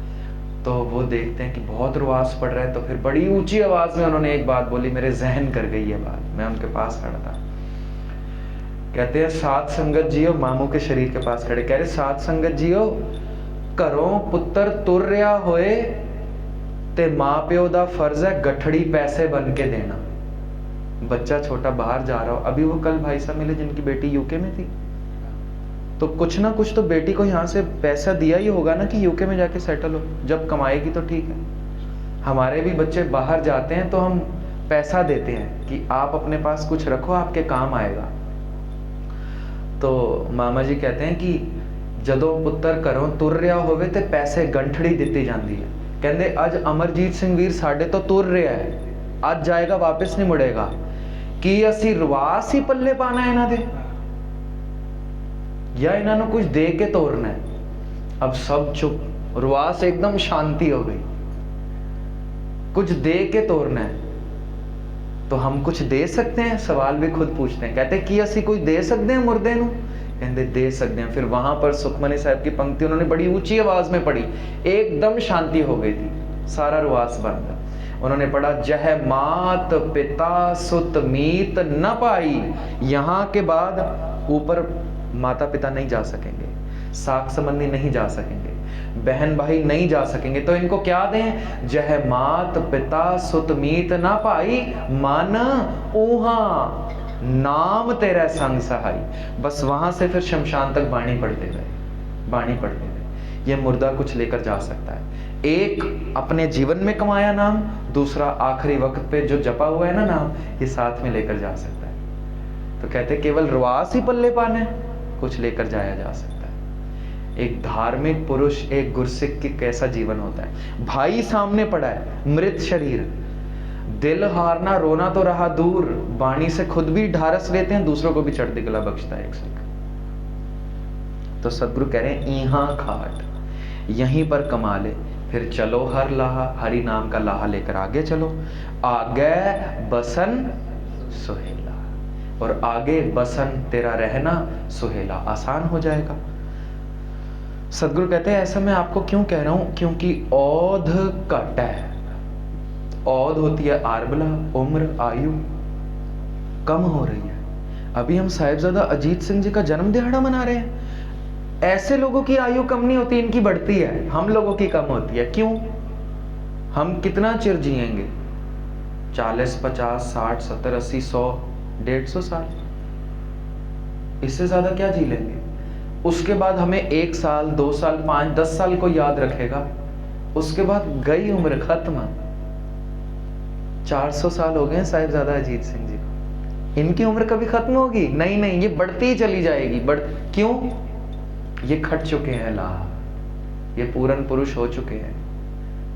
तो वो देखते हैं कि बहुत रुआस पड़ रहा है, तो फिर बड़ी ऊंची आवाज में उन्होंने एक बात बोली, मेरे जहन कर गई ये बात। मैं उनके पास खड़ा था, कहते हैं साध संगत जियो, मामू के शरीर के पास खड़े, कह रहे साध संगत जियो, घरों पुत्र तुर रहा होए ते मां प्यो दा फर्ज है गठड़ी पैसे बन के देना। बच्चा छोटा बाहर जा रहा हो, अभी वो कल भाई साहब मिले जिनकी बेटी यूके में थी, तो कुछ ना कुछ तो बेटी को यहाँ से पैसा दिया ही होगा ना कि यूके में जाके सेटल हो, जब कमाएगी तो ठीक है। हमारे भी बच्चे बाहर जाते हैं तो हम पैसा देते हैं कि आप अपने पास कुछ रखो, आपके काम आएगा। तो मामा जी कहते हैं कि जदों पुत्र घरों तुर रहा होवे ते पैसे गंठड़ी दिती जाती है। कहते अज अमरजीत सिंह वीर साडे तो तुर रहा है, आज जाएगा वापस नहीं मुड़ेगा, कि असी रवास ही पल्ले पाना है इन्हां दे, या इन्होंने कुछ दे के तोड़ना है। अब सब चुप, रुआस एकदम शांति हो गई, कुछ दे के तोड़ना है। तो हम कुछ दे सकते हैं? सवाल भी खुद पूछते हैं, कहते कि असी कोई दे सकते हैं मुर्दे नू? कहते दे सकते हैं। फिर वहां पर सुखमनी साहब की पंक्ति उन्होंने बड़ी ऊंची आवाज में पढ़ी, एकदम शांति हो गई थी, सारा रुआस बंद। उन्होंने पढ़ा, जह मात पिता सुत मीत न पाई। यहां के बाद ऊपर माता पिता नहीं जा सकेंगे, साक संबंधी नहीं जा सकेंगे, बहन भाई नहीं जा सकेंगे, तो इनको क्या दें? जह मात पिता सुत मीत ना पाई, मन ऊहा नाम तेरा संग सहाई। बस वहां से फिर शमशान तक बाणी पढ़ते गए, बाणी पढ़ते गए। ये मुर्दा कुछ लेकर जा सकता है। एक अपने जीवन में कमाया नाम, दूसरा आखिरी वक्त पे जो जपा हुआ है ना नाम, ये साथ में लेकर जा सकता है। तो कहते केवल रुआस ही पल्ले पाने, कुछ लेकर जाया जा सकता है। एक धार्मिक पुरुष, एक गुरसिख की कैसा जीवन होता है? भाई सामने पड़ा है, मृत शरीर, दिल हारना, रोना तो रहा दूर, वाणी से खुद भी ढारस लेते हैं, दूसरों को भी चढ़ती गला बख्शता है एक सिख। तो सदगुरु कह रहे हैं ईहा खाट, यहीं पर कमा ले, फिर चलो हर लाहा, हरि नाम का लाहा लेकर आगे चलो। आगे बसन सुहेला, और आगे बसन तेरा रहना सुहेला, आसान हो जाएगा। सदगुरु कहते हैं ऐसा मैं आपको क्यों कह रहा हूं? क्योंकि औध घट है। औध होती है आर्बला, उम्र, आयु कम हो रही है। अभी हम साहिबजादा अजीत सिंह जी का जन्म दिहाड़ा मना रहे हैं। ऐसे लोगों की आयु कम नहीं होती, इनकी बढ़ती है, हम लोगों की कम होती है। क्यों? हम कितना चिर जिएंगे? 40, 50, 60, 70, 80, 100, 150 साल, इससे ज्यादा क्या जी लेंगे? उसके बाद हमें 1 साल, 2 साल, 5, 10 साल को याद रखेगा, उसके बाद गई उम्र, खत्म। 400 साल हो गए साहिबजादा अजीत सिंह जी को, इनकी उम्र कभी खत्म होगी? नहीं नहीं, ये बढ़ती ही चली जाएगी। क्यों? ये खट चुके हैं लाह, ये पूर्ण पुरुष हो चुके हैं,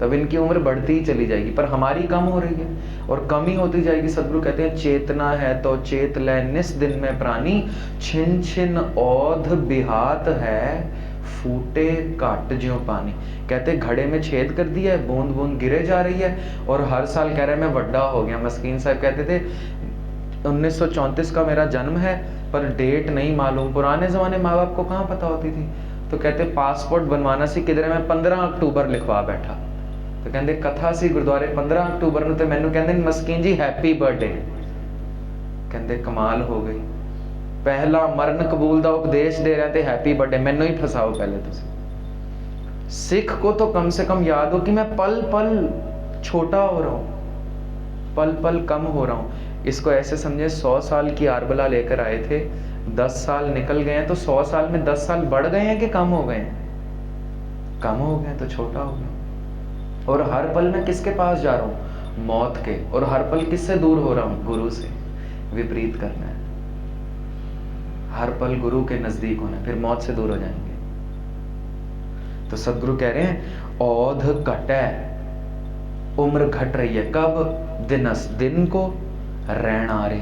तब इनकी उम्र बढ़ती ही चली जाएगी। पर हमारी कम हो रही है, और कम ही होती जाएगी। सदगुरु कहते हैं चेतना है तो चेत ले निस दिन में प्राणी, छिन छिन औध बिहात है, फूटे काट ज्यों पानी। कहते घड़े में छेद कर दिया है, बूंद बूंद गिरे जा रही है, और हर साल कह रहे हैं मैं बड्डा हो गया। मस्कीन साहब कहते थे 1934 का मेरा जन्म है, पर डेट नहीं मालूम। पुराने जमाने माँ बाप को कहाँ पता होती थी? तो कहते पासपोर्ट बनवाना सी किधरे, मैं 15 अक्टूबर लिखवा बैठा। तो कहते कथा सी गुरुद्वारे 15 अक्टूबर ਨੂੰ, ਤੇ ਮੈਨੂੰ ਕਹਿੰਦੇ ਮਸਕੀਨ ਜੀ हैप्पी बर्थडे। ਕਹਿੰਦੇ कमाल हो गई, पहला मरण कबूल ਦਾ उपदेश दे रहे थे, हैप्पी बर्थडे। ਮੈਨੂੰ ही फसाओ पहले तुसी। सिख को तो कम से कम याद हो कि मैं पल पल छोटा हो रहा हूँ, पल पल कम हो रहा हूँ। इसको ऐसे समझे 100 साल की आरबला लेकर आए थे, 10 साल निकल गए हैं, तो 100 साल में 10 साल बढ़ गए हैं कि कम हो गए हैं? कम हो गए, तो छोटा हो गया। और हर पल मैं किसके पास जा रहा हूँ? मौत के। और हर पल किससे दूर हो रहा हूँ? गुरु से। विपरीत करना है, हर पल गुरु के नजदीक होना, फिर मौत से दूर हो जाएंगे। तो सदगुरु कह रहे हैं औध घटे, उम्र घट रही है। कब? दिनस, दिन को, रैण आ रहे,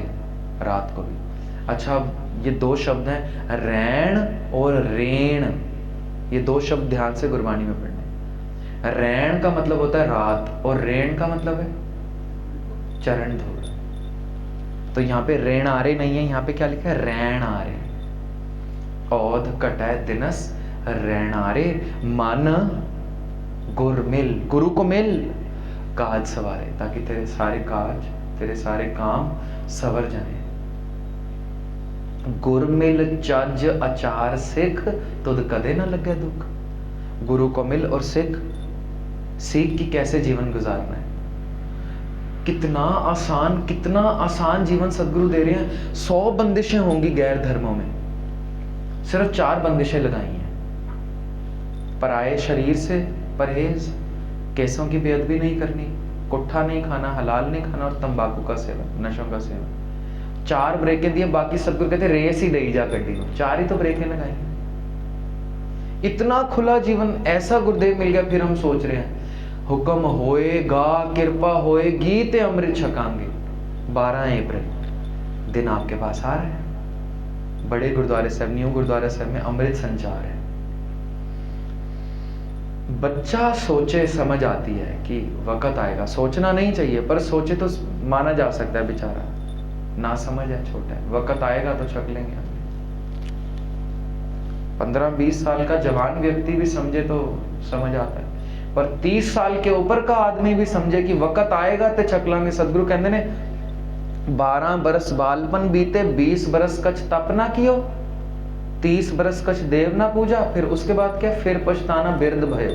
रात को भी। अच्छा, ये 2 शब्द हैं, रैण और रेण। ये 2 शब्द ध्यान से गुरबानी में पढ़ने। रैण का मतलब होता है रात, और रेण का मतलब है चरण धूल। तो यहाँ पे रेण आ रहे नहीं है, यहाँ पे क्या लिखा है? रैण आ रहे। औध कटाए दिनस रैण आ रहे, मन गुर मिल, गुरु को मिल, काज सवारे, ताकि तेरे सारे काज, तेरे सारे काम सवर जाए। गुर मिल चज अचार सिख, तुद कदे ना लगे दुख। गुरु को मिल और सीख कि कैसे जीवन गुजारना है। कितना आसान जीवन सदगुरु दे रहे हैं। 100 बंदिशें होंगी गैर धर्मों में, सिर्फ 4 बंदिशें लगाई हैं। पराये शरीर से परहेज, केसों की बेअदबी नहीं करनी, कुट्ठा नहीं खाना, हलाल नहीं खाना, और तंबाकू का सेवन, नशों का सेवन। 4 ब्रेकें दिए, बाकी सदगुरु कहते रेस ही दई जा गड्डी को, 4 ही तो ब्रेकें लगाई। इतना खुला जीवन ऐसा गुरुदेव मिल गया। फिर हम सोच रहे हैं हुक्म होएगा, कृपा होएगी ते अमृत छकांगे। 12 अप्रैल दिन आपके पास आ रहा है। बड़े गुरुद्वारे साहब, न्यू गुरुद्वारा साहब में अमृत संचार है। बच्चा सोचे समझ आती है कि वक्त आएगा। सोचना नहीं चाहिए, पर सोचे तो माना जा सकता है, बेचारा ना समझ है, छोटा है। वक्त आएगा तो छक लेंगे हम। 15-20 साल का जवान व्यक्ति भी समझे तो समझ आता है, पर 30 साल के ऊपर का आदमी भी समझे कि वक्त आएगा तो छक लांगे। सदगुरु कहते ने 12 बरस बालपन बीते, 20 बरस कछ तप ना कियो। 30 बरस कछ देव ना पूजा, फिर उसके बाद क्या, फिर पछताना बिरद भयो।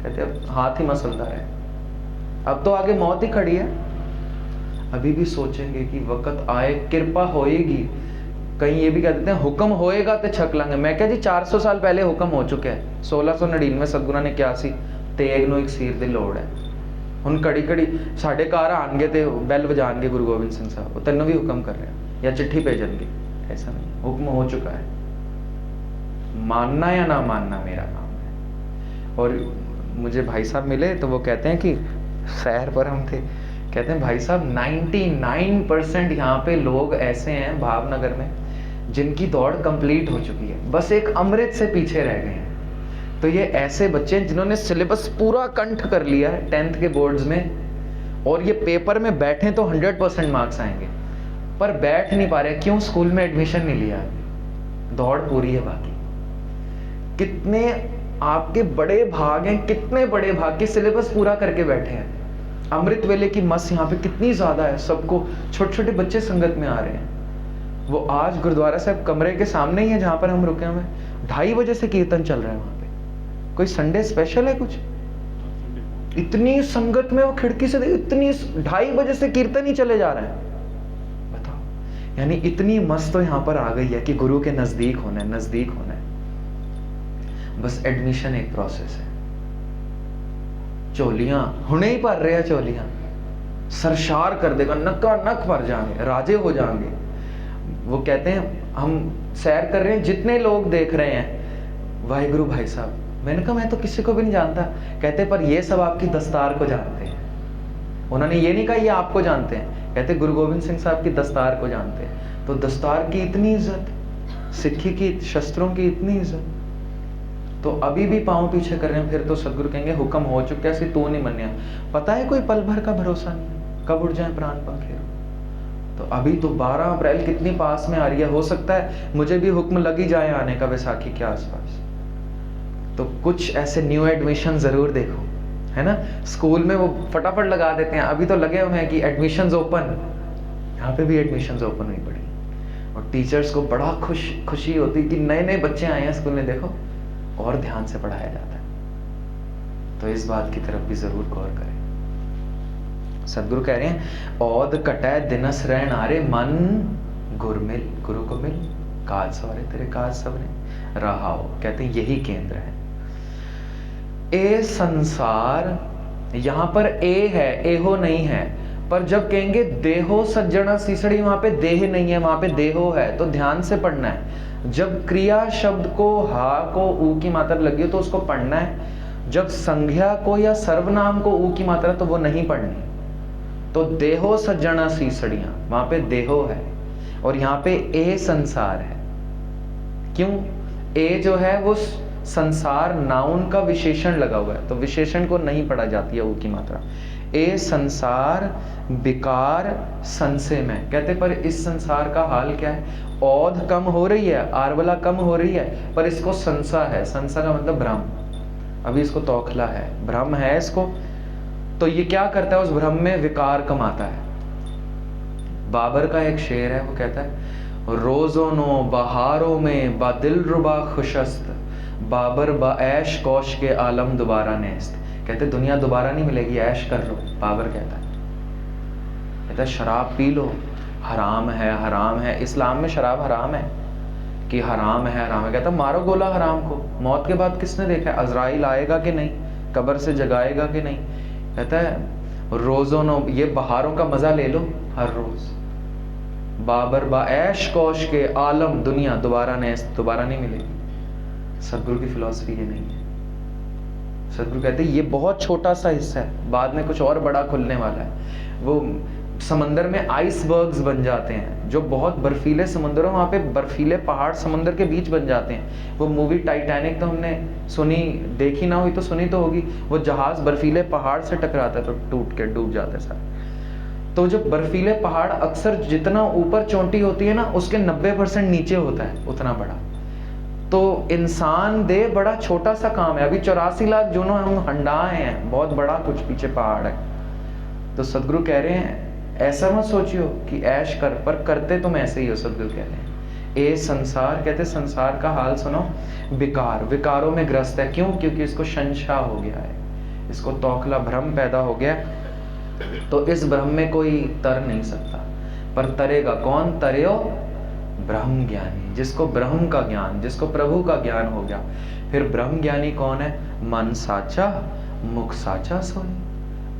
कहते अब हाथ ही मसलता रहे, अब तो आगे मौत ही खड़ी है। अभी भी सोचेंगे कि वक्त आए, कृपा होएगी। कहीं ये भी कह देते हैं हुक्म होएगा तो छक लांगे। मैं क्या जी 400 साल पहले हुक्म हो चुका है। 1699 सतगुरु ने क्या सी तेग नो एक सीर दी लोड़ है। ਹੁਣ कड़ी कड़ी साढ़े घर आएंगे तो बैल बजाएंगे गुरु गोबिंद सिंह साहब, वो तेनों भी हुक्म कर रहे हैं या चिट्ठी भेजनगे। ऐसा नहीं, हुक्म हो चुका है। मानना या ना मानना मेरा काम है। और मुझे भाई साहब मिले तो वो कहते हैं कि शहर पर हम थे, कहते हैं भाई साहब 99% यहाँ पे लोग ऐसे हैं भावनगर में जिनकी दौड़ कंप्लीट हो चुकी है, बस एक अमृत से पीछे रह गए हैं। तो ये ऐसे बच्चे हैं जिन्होंने सिलेबस पूरा कंठ कर लिया है 10th के बोर्ड्स में, और ये पेपर में बैठे तो 100% मार्क्स आएंगे, पर बैठ नहीं पा रहे। क्यों? स्कूल में एडमिशन नहीं लिया, दौड़ पूरी है बाकी। कितने आपके बड़े भाग हैं, कितने बड़े भाग के सिलेबस पूरा करके बैठे हैं। अमृत वेले की मस यहाँ पे कितनी ज्यादा है, सबको छोटे छोटे बच्चे संगत में आ रहे हैं। वो आज गुरुद्वारा साहब कमरे के सामने ही है जहां पर हम रुके हुए, 2:30 बजे से कीर्तन चल रहा है वहां पे। कोई संडे स्पेशल है कुछ? इतनी संगत में वो खिड़की से इतनी 2:30 बजे से कीर्तन ही चले जा रहे हैं, बताओ। यानी इतनी मस्त तो यहां पर आ गई है कि गुरु के नजदीक होना है, नजदीक होना है। बस एडमिशन एक प्रोसेस है। चोलियां हुने ही भर रहे हैं, चोलियां सरशार कर देगा, नक्का नक भर जाएंगे, राजे हो जाएंगे। वो कहते हैं हम सैर कर रहे हैं, जितने लोग देख रहे हैं, वाहिगुरु भाई साहब। मैंने कहा मैं तो किसी को भी नहीं जानता। कहते पर ये सब आपकी दस्तार को जानते हैं। उन्होंने ये नहीं कहा ये आपको जानते हैं, कहते गुरु गोबिंद सिंह साहब की दस्तार को जानते हैं। तो दस्तार की इतनी इज्जत, सिक्खी की, शस्त्रों की इतनी इज्जत, तो अभी भी पांव पीछे कर रहे हैं। फिर तो सदगुरु कहेंगे हुक्म हो चुका है, तू नहीं मनिया। पता है कोई पल भर का भरोसा नहीं, कब उड़ जाए प्राण पंखे। तो अभी तो 12 अप्रैल कितनी पास में आ रही है, हो सकता है मुझे भी हुक्म लग ही जाए आने का वैसाखी के आसपास। तो कुछ ऐसे न्यू एडमिशन जरूर देखो, है ना। स्कूल में वो फटाफट लगा देते हैं, अभी तो लगे हुए हैं कि एडमिशंस ओपन, यहाँ पे भी एडमिशंस ओपन हुई पड़ी। और टीचर्स को बड़ा खुशी होती कि नए नए बच्चे आए हैं स्कूल में, देखो और ध्यान से पढ़ाया जाता है। तो इस बात की तरफ भी जरूर गौर करें। सदगुरु कह रहे हैं औद कटै दिनस रह नारे मन गुर मिल, गुरु को मिल काज सवरे तेरे काज सवरे रहाओ। कहते हैं यही केंद्र है। ए संसार, यहां पर ए है, एहो नहीं है। पर जब कहेंगे देहो सज्जना सीसड़ी, वहां पे देह नहीं है, वहां पे देहो है। तो ध्यान से पढ़ना है। जब क्रिया शब्द को हा को ऊ की मात्रा लगी हो तो उसको पढ़ना है। जब संज्ञा को या सर्वनाम को ऊ की मात्रा तो वो नहीं पढ़नी। तो देहो सज्जना सीसड़ियां, वहां पे देहो है और यहाँ पे ए संसार है। क्यों? ए जो है वो संसार नाउन का विशेषण लगा हुआ है, तो विशेषण को नहीं पढ़ा जाती है ऊ की मात्रा। ए संसार विकार संशय में, कहते पर इस संसार का हाल क्या है? औध कम हो रही है, आरवला कम हो रही है, पर इसको संसा है। संसा का मतलब भ्रम, अभी इसको तौखला है, भ्रम है इसको। तो ये क्या करता है? उस भ्रम में विकार कमाता है। बाबर का एक शेर है, वो कहता है रोजोनो बहारों में बा दिल रुबा खुशस्त, बाबर बा ऐश कौश के आलम दोबारा नेस्त। कहते दुनिया दोबारा नहीं मिलेगी, ऐश कर लो। बाबर कहता है शराब पी लो, हराम है, हराम है। इस्लाम में शराब हराम है कि हराम है, हराम है। कहता मारो गोला हराम को। मौत के बाद किसने देखा है? अजराइल आएगा कि नहीं, कब्र से जगाएगा कि नहीं? कहता है रोजोनो, ये बहारों का मजा ले लो हर रोज। बाबर बा ऐश कौश के आलम, दुनिया दोबारा नहीं मिलेगी। सदगुरु की फिलॉसफी ये नहीं है। सदगुरु कहते हैं ये बहुत छोटा सा हिस्सा है, बाद में कुछ और बड़ा खुलने वाला है। वो समंदर में आइसबर्ग्स बन जाते हैं, जो बहुत बर्फीले समुद्र है, वहाँ पे बर्फीले पहाड़ समंदर के बीच बन जाते हैं। वो मूवी टाइटैनिक तो हमने सुनी, देखी ना हुई तो सुनी तो होगी। वो जहाज बर्फीले पहाड़ से टकराता है तो टूट के डूब जाता है सारा। तो जो बर्फीले पहाड़ अक्सर जितना ऊपर चोटी होती है ना, उसके 90% नीचे होता है, उतना बड़ा। तो इंसान दे बड़ा छोटा सा काम है। अभी 84 लाख जूनों हम हंडाए हैं, बहुत बड़ा कुछ पीछे पहाड़ है। तो सदगुरु कह रहे हैं ऐसा मत सोचियो कि ऐश कर, पर करते तुम ऐसे ही हो। सदगुरु कह रहे हैं ए संसार, कहते संसार का हाल सुनो, विकार, विकारों में ग्रस्त है। क्यों? क्योंकि इसको संशय हो गया है, इसको तौखला भ्रम पैदा हो गया। तो इस भ्रम में कोई तर नहीं सकता, पर तरेगा कौन? तरेओ ब्रह्म ज्ञानी, जिसको ब्रह्म का ज्ञान, जिसको प्रभु का ज्ञान हो गया। फिर ब्रह्म ज्ञानी कौन है? मन साचा मुख साचा सोई,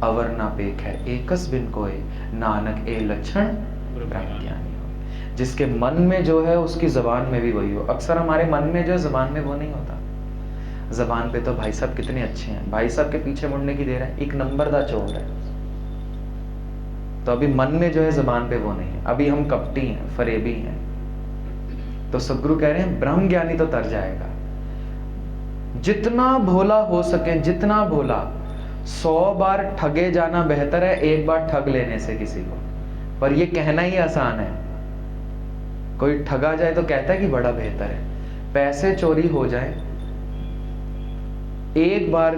अवर ना पेख है एकस बिन कोय, नानक ए लक्षण ब्रह्म ज्ञानी हो। जिसके मन में जो है उसकी जबान में भी वही हो। अक्सर हमारे मन में जो है जबान में वो नहीं होता। जबान पे तो भाई साहब कितने अच्छे हैं, भाई साहब के पीछे मुड़ने की देर है, एक नंबर दा चोर है। तो अभी मन में जो है जबान पे वो नहीं है, अभी हम कपटी हैं, फरेबी हैं। तो सदगुरु कह रहे हैं ब्रह्म ज्ञानी तो तर जाएगा। जितना भोला हो सके, जितना भोला, 100 बार ठगे जाना बेहतर है 1 बार ठग लेने से किसी को। पर ये कहना ही आसान है, कोई ठगा जाए तो कहता है कि बड़ा बेहतर है। पैसे चोरी हो जाए, एक बार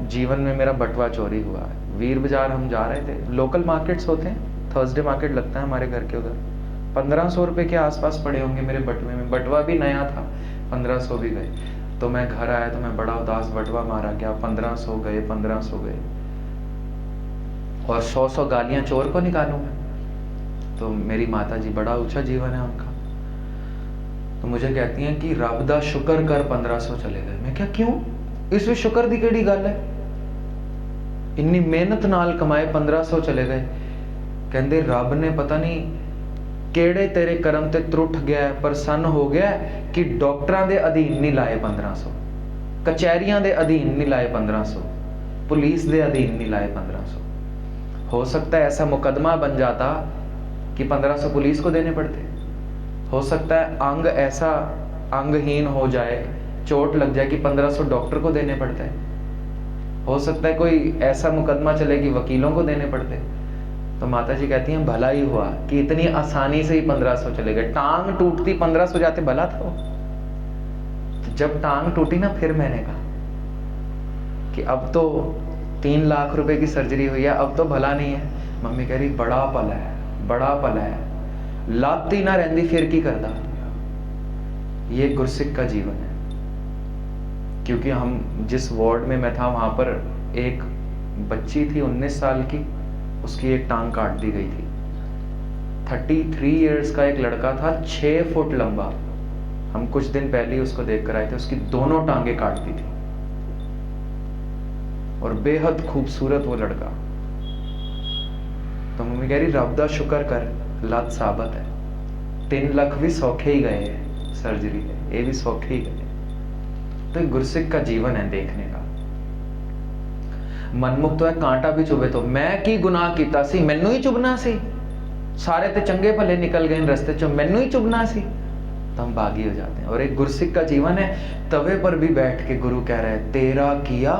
जीवन में मेरा बटवा चोरी हुआ है। वीर बाजार हम जा रहे थे, लोकल मार्केट्स होते हैं, थर्सडे मार्केट लगता है हमारे घर के उधर। 1500 रुपए के आसपास पड़े होंगे मेरे बटवे में, बटवा भी नया था, 1500 भी गए। तो मैं घर आया तो मैं बड़ा उदास, बटवा मारा गया, 1500 गए, 1500 गए, और 100 गालियां चोर को निकालूं मैं। तो मेरी माता जी, बड़ा ऊंचा जीवन है उनका, तो मुझे कहती हैं कि रब दा शुक्र कर 1500 चले गए। मैं क्या, क्यों? इस में शुक्र दी केड़ी गल है? इन्नी मेहनत नाल कमाए 1500 चले गए। कहंदे रब ने पता नहीं केड़े तेरे कर्म ते त्रुट गया, प्रसन्न हो गया कि डॉक्टरां दे अधीन नहीं लाए 1500, कचहरियां दे अधीन नहीं लाए 1500, पुलिस दे अधीन नहीं लाए 1500। हो सकता है ऐसा मुकदमा बन जाता कि 1500 पुलिस को देने पड़ते। हो सकता है अंग ऐसा अंगहीन हो जाए, चोट लग जाए कि 1500 डॉक्टर को देने पड़ते हैं। हो सकता है कोई ऐसा मुकदमा चले कि वकीलों को देने पड़ते। तो माता जी कहती हैं भला ही हुआ कि इतनी आसानी से ही 1500 चले गए। टांग टूटती 1500 जाते भला था वो। जब टांग टूटी ना, फिर मैंने कहा कि अब तो 3 लाख रुपए की सर्जरी हुई है, अब तो भला नहीं है। मम्मी कह रही बड़ा पल है, बड़ा पल है, लाती ना रहंदी फिर की करदा। ये गुरसिख का जीवन है। क्योंकि हम जिस वार्ड में मैं था वहां पर एक बच्ची थी 19 साल की, उसकी एक टांग काट दी गई थी। 33 इयर्स का एक लड़का था, 6 फुट लंबा, हम कुछ दिन पहले ही उसको देख कर आए थे, उसकी दोनों टांगे काट दी थी, और बेहद खूबसूरत वो लड़का। तो मम्मी कह रही रब दा शुक्र कर लत साबत है। 3 लाख भी सौखे ही गए हैं सर्जरी के, ये भी सौखे ही गए। तो गुरसिख का जीवन है देखने का। मनमुख तो है कांटा भी चुभे तो, मैं की गुनाह कीता सी, मैनू ही चुभना सी, सारे ते चंगे भले निकल गए रस्ते चो, मैनू ही चुभना सी। तो हम बागी हो जाते हैं। और एक गुरसिख का जीवन है, तवे पर भी बैठ के गुरु कह रहा है तेरा किया,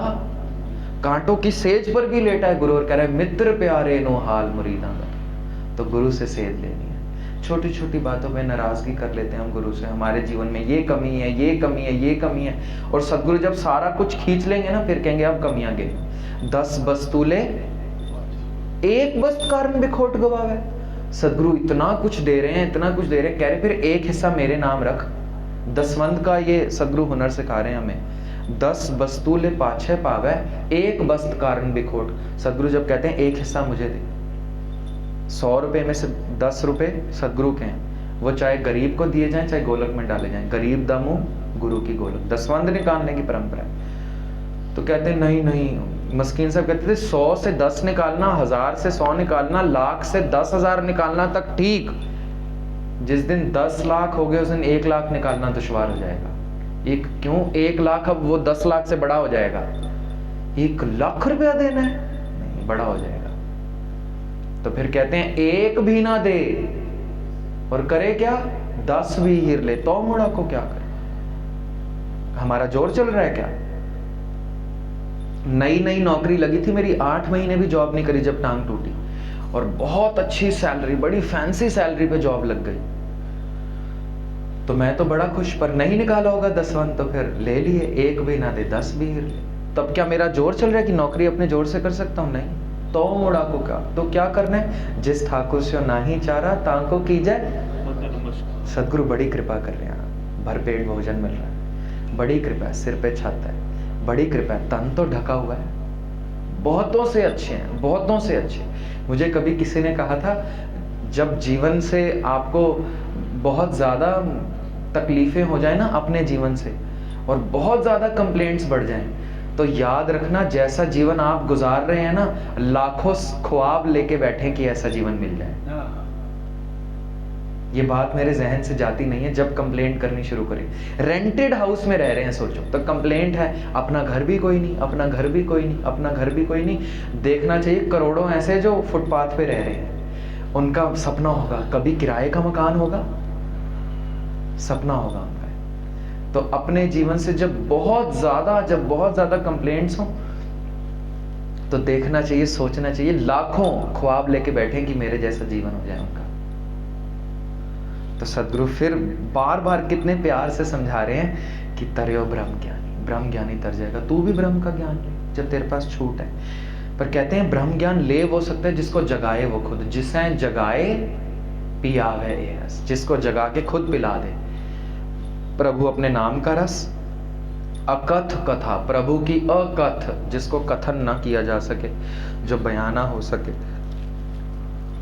कांटों की सेज पर भी लेटा है गुरु और कह रहा है मित्र प्यारे नो हाल मुरीदा का। तो गुरु से सेध लेनी है। छोटी छोटी बातों में नाराजगी कर लेते हैं हम गुरु से, हमारे जीवन में ये कमी है, ये कमी है, ये कमी है। और सदगुरु जब सारा कुछ खींच लेंगे ना, फिर कहेंगे अब कमियां गिन। 10 बस्तूले एक बस्त कारण बिखोट गवावे। सदगुरु इतना कुछ दे रहे हैं, इतना कुछ दे रहे हैं, कह रहे फिर एक हिस्सा मेरे नाम रख। दसवंध का ये सदगुरु हुनर सिखा रहे हैं हमें। 10 बस्तूले पाछे पावे, एक बस्त कारण बिखोट। सदगुरु जब कहते हैं एक हिस्सा मुझे दे, 100 रुपए में से 10 रुपए सदगुरु के हैं, वो चाहे गरीब को दिए जाएं, चाहे गोलक में डाले जाएं। गरीब दा मुंह गुरु की गोलक, दसवंध निकालने की परंपरा है। तो कहते हैं नहीं नहीं, मस्कीन साहब कहते थे 100 से 10 निकालना, 1000 से 100 निकालना, लाख से 10,000 निकालना तक ठीक। जिस दिन 10 लाख हो गए उस दिन 1 लाख निकालना दुश्वार हो जाएगा। एक क्यों? 1 लाख अब वो 10 लाख से बड़ा हो जाएगा। 1 लाख रुपया देना है, नहीं, बड़ा हो जाएगा। तो फिर कहते हैं एक भी ना दे और करे क्या, 10 भी हीर ले, तो मुड़ा को क्या करे? हमारा जोर चल रहा है क्या? नई नई नौकरी लगी थी मेरी, 8 महीने भी जॉब नहीं करी जब टांग टूटी, और बहुत अच्छी सैलरी, बड़ी फैंसी सैलरी पे जॉब लग गई। तो मैं तो बड़ा खुश, पर नहीं निकाला होगा दसवंध, तो फिर ले लिए। एक भी ना दे, 10 भी हीर ले। तब क्या मेरा जोर चल रहा है कि नौकरी अपने जोर से कर सकता हूं? नहीं, तो मुड़ा को क्या? तो क्या करना है? जिस ठाकुर से नाही चारा तांको की जाए सदगुरु बड़ी कृपा कर रहे हैं, भरपेट भोजन मिल रहा है, बड़ी कृपा है, सिर पे छत है, बड़ी कृपा है, तन तो ढका हुआ है, बहुतों से अच्छे हैं, बहुतों से अच्छे। मुझे कभी किसी ने कहा था, जब जीवन से आपको बहुत ज़्यादा तकलीफ़ें हो जाए ना अपने जीवन से, और बहुत ज़्यादा कंप्लेंट्स बढ़ जाएं, तो याद रखना जैसा जीवन आप गुजार रहे हैं ना, लाखों ख्वाब लेके बैठे कि ऐसा जीवन मिल जाए। ये बात मेरे जहन से जाती नहीं है। जब कंप्लेंट करनी शुरू करें, रेंटेड हाउस में रह रहे हैं सोचो, तो कंप्लेंट है, अपना घर भी कोई नहीं, अपना घर भी कोई नहीं, अपना घर भी कोई नहीं। देखना चाहिए करोड़ों ऐसे जो फुटपाथ पे रह रहे हैं, उनका सपना होगा कभी किराए का मकान होगा, सपना होगा उनका। तो अपने जीवन से जब बहुत ज्यादा कंप्लेंट्स हो, तो देखना चाहिए, सोचना चाहिए, लाखों ख्वाब लेके बैठे कि मेरे जैसा जीवन हो जाए उनका। तो सदगुरु फिर बार बार कितने प्यार से समझा रहे हैं कि तरयो ब्रह्म ज्ञानी तर जाएगा, तू भी ब्रह्म का ज्ञान ले जब तेरे पास छूट है। पर कहते हैं ब्रह्म ज्ञान ले वो सकता है जिसको जगाए वो खुद, जिसे जगाए पियावे ये रस, जिसको जगा के खुद पिला दे प्रभु अपने नाम का रस। अकथ कथा, प्रभु की अकथ, जिसको कथन ना किया जा सके, जो बयाना हो सके।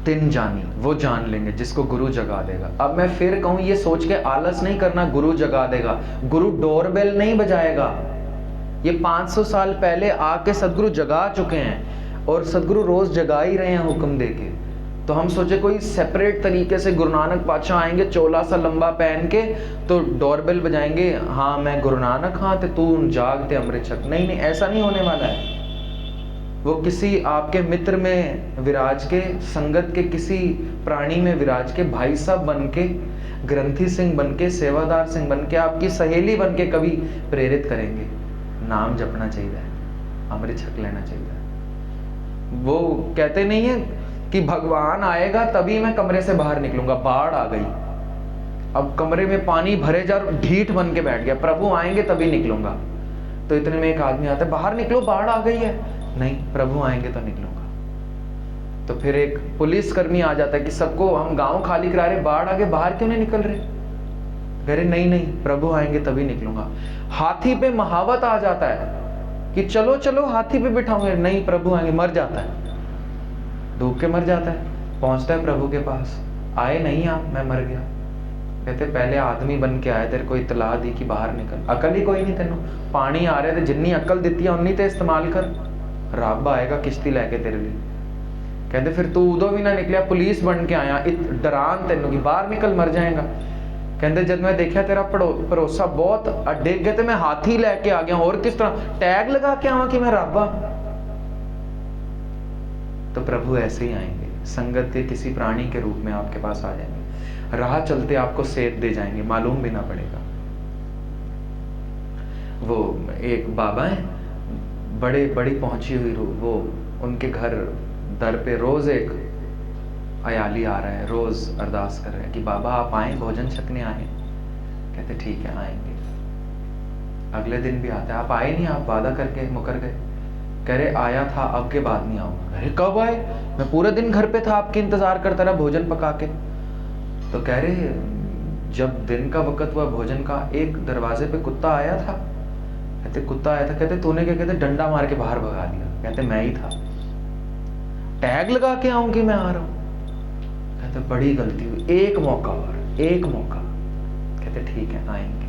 तिन जानी, वो जान लेंगे जिसको गुरु जगा देगा। अब मैं फिर कहूं, ये सोच के आलस नहीं करना गुरु जगा देगा, गुरु डोरबेल नहीं बजाएगा। ये 500 साल पहले आके सदगुरु जगा चुके हैं, और सदगुरु रोज जगा ही रहे हैं हुक्म देके। तो हम सोचे कोई सेपरेट तरीके से गुरु नानक पातशाह आएंगे चोला सा लंबा पहन के, तो डोरबेल बजाएंगे, हाँ मैं गुरु नानक, हाँ ते तू जागते अमृत छक। नहीं, ऐसा नहीं होने वाला है। वो किसी आपके मित्र में विराज के, संगत के किसी प्राणी में विराज के, भाई साहब बन के, ग्रंथी सिंह बन के, सेवादार सिंह बन के, आपकी सहेली बन के कभी प्रेरित करेंगे। नाम जपना चाहिए, अमृत छक लेना चाहिए। वो कहते नहीं है कि भगवान आएगा तभी मैं कमरे से बाहर निकलूंगा, बाढ़ आ गई, अब कमरे में पानी भरे जा, ढीठ बन के बैठ गया, प्रभु आएंगे तभी निकलूंगा। तो इतने में एक आदमी आता है, बाहर निकलो बाढ़ आ गई है। नहीं, प्रभु आएंगे तो निकलूंगा। तो फिर एक पुलिस कर्मी आ जाता है कि सबको, हम गांव खाली करा रहे, बाढ़ आगे, बाहर क्यों नहीं निकल रहे? कह रहे नहीं, प्रभु आएंगे तभी निकलूंगा। हाथी पे महावत आ जाता है कि चलो चलो हाथी पे बिठाऊंगे, नहीं प्रभु आएंगे, मर जाता है, डूब के मर जाता है। पहुंचता है प्रभु के पास, आए नहीं आप, मैं मर गया। कहते पहले आदमी बन के आए, तेरे को इतला दी कि बाहर निकल, अकल ही कोई नहीं तेनों, पानी आ रहे थे, जिन्नी अकल दी है उन्नी ते इस्तेमाल कर, रब आएगा किश्ती लैके तेरे लिए। कहते फिर तू उदो भी ना निकलिया, पुलिस बन के आया, डरान तेनों कि बाहर निकल मर जाएगा। कहते जब मैं देखा तेरा भरोसा बहुत डिग गया, तो मैं हाथी लैके आ गया, और किस तरह टैग लगा के आवा कि मैं रब आ। तो प्रभु ऐसे ही आएंगे, संगत के किसी प्राणी के रूप में आपके पास आ जाएंगे, राह चलते आपको सेध दे जाएंगे, मालूम भी ना पड़ेगा। वो एक बाबा है, बड़ी पहुंची हुई, वो उनके घर दर पे रोज एक अयाली आ रहा है, रोज अरदास कर रहे हैं कि बाबा आप आए, भोजन छकने आए। कहते ठीक है आएंगे। अगले दिन भी आता है, आप आए नहीं, आप वादा करके मुकर गए। कह रहे आया था, अब के बाद नहीं आऊंगा। अरे कब आए? मैं पूरे दिन घर पे था, आपके इंतजार करता रहा भोजन पका के। तो कह रहे जब दिन का वक्त हुआ भोजन का, एक दरवाजे पे कुत्ता आया था। कहते कुत्ता आया था। कहते तूने क्या? कहते डंडा मार के बाहर भगा दिया। कहते मैं ही था, टैग लगा के आऊं कि मैं आ रहा हूं। कहते बड़ी गलती हुई, एक मौका और, एक मौका। कहते ठीक है आएंगे।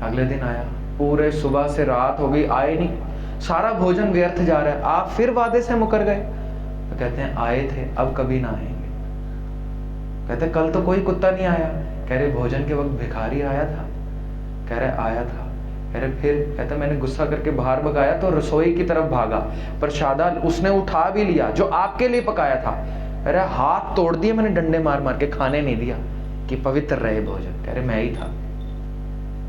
अगले दिन आया, पूरे सुबह से रात हो गई, आए नहीं, सारा भोजन व्यर्थ जा रहा है, आप फिर वादे से मुकर गए। तो कहते हैं आए थे, अब कभी ना आएंगे। कहते कल तो कोई कुत्ता नहीं आया। कह रहे भोजन के वक्त भिखारी आया था। कह रहे आया था। कह रहे फिर? कहते मैंने गुस्सा करके बाहर भगाया तो रसोई की तरफ भागा, प्रसादा उसने उठा भी लिया जो आपके लिए पकाया था। कह रहे हाथ तोड़ दिए मैंने डंडे मार मार के, खाने नहीं दिया कि पवित्र रहे भोजन। कह रहे मैं ही था।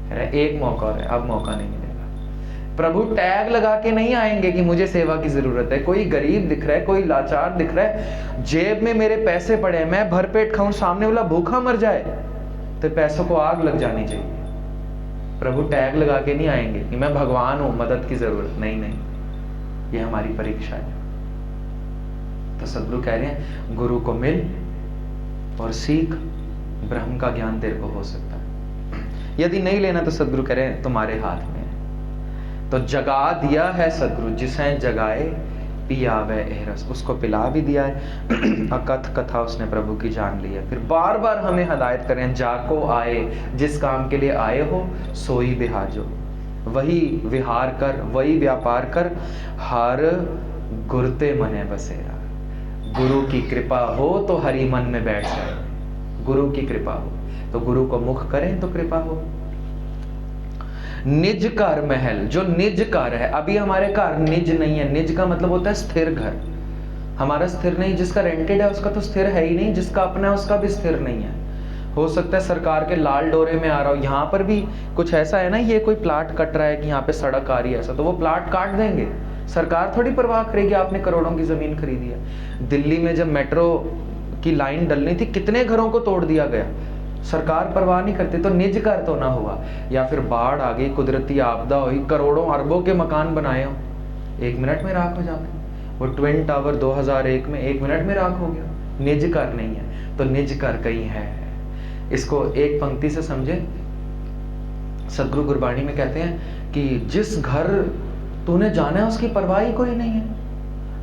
कह रहे एक मौका और है, अब मौका नहीं मिलेगा। प्रभु टैग लगा के नहीं आएंगे कि मुझे सेवा की जरूरत है। कोई गरीब दिख रहा है, कोई लाचार दिख रहा है, जेब में मेरे पैसे पड़े हैं, मैं भरपेट खाऊं, सामने वाला भूखा मर जाए, तो पैसों को आग लग जानी चाहिए। प्रभु टैग लगा के नहीं आएंगे कि मैं भगवान हूं, मदद की जरूरत नहीं। ये हमारी परीक्षा है। तो सदगुरु कह रहे हैं गुरु को मिल और सीख, ब्रह्म का ज्ञान तेरे को हो सकता है। यदि नहीं लेना तो सदगुरु कह रहे हैं तुम्हारे हाथ में है। तो जगा दिया है सदगुरु, जिसे जगाए पियावे एहरस, उसको पिला भी दिया है। अकथ कथा उसने प्रभु की जान ली है। फिर बार बार हमें हदायत करें, जाको आए, जिस काम के लिए आए हो सोई बिहाजो, वही विहार कर, वही व्यापार कर, हर गुरते मने बसेरा। गुरु की कृपा हो तो हरि मन में बैठ जाए, गुरु की कृपा हो तो, गुरु को मुख करें तो कृपा हो। निज घर महल, जो निज घर है, अभी हमारे घर निज नहीं है। निज का मतलब होता है स्थिर घर, हमारा स्थिर नहीं। जिसका रेंटेड है उसका तो स्थिर है ही नहीं, जिसका अपना है उसका भी स्थिर नहीं है। हो सकता है सरकार के लाल डोरे में आ रहा हो। यहाँ पर भी कुछ ऐसा है ना, ये कोई प्लाट कट रहा है कि यहाँ पे सड़क आ रही है ऐसा, तो वो प्लाट काट देंगे, सरकार थोड़ी परवाह करेगी, आपने करोड़ों की जमीन खरीदी है। दिल्ली में जब मेट्रो की लाइन डलनी थी, कितने घरों को तोड़ दिया गया, सरकार परवाह नहीं करती। तो निज घर तो ना हुआ। या फिर बाढ़ आ गई, कुदरती आपदा हुई, करोड़ों अरबों के मकान बनाए हो, 1 मिनट में राख हो जाते। वो ट्विन टावर 2001 में 1 मिनट में राख हो गया। निज घर नहीं है, तो निज घर कहीं है। इसको एक पंक्ति से समझे। सदगुरु गुरबाणी में कहते हैं कि जिस घर तूने जाना है उसकी परवाह ही कोई नहीं है।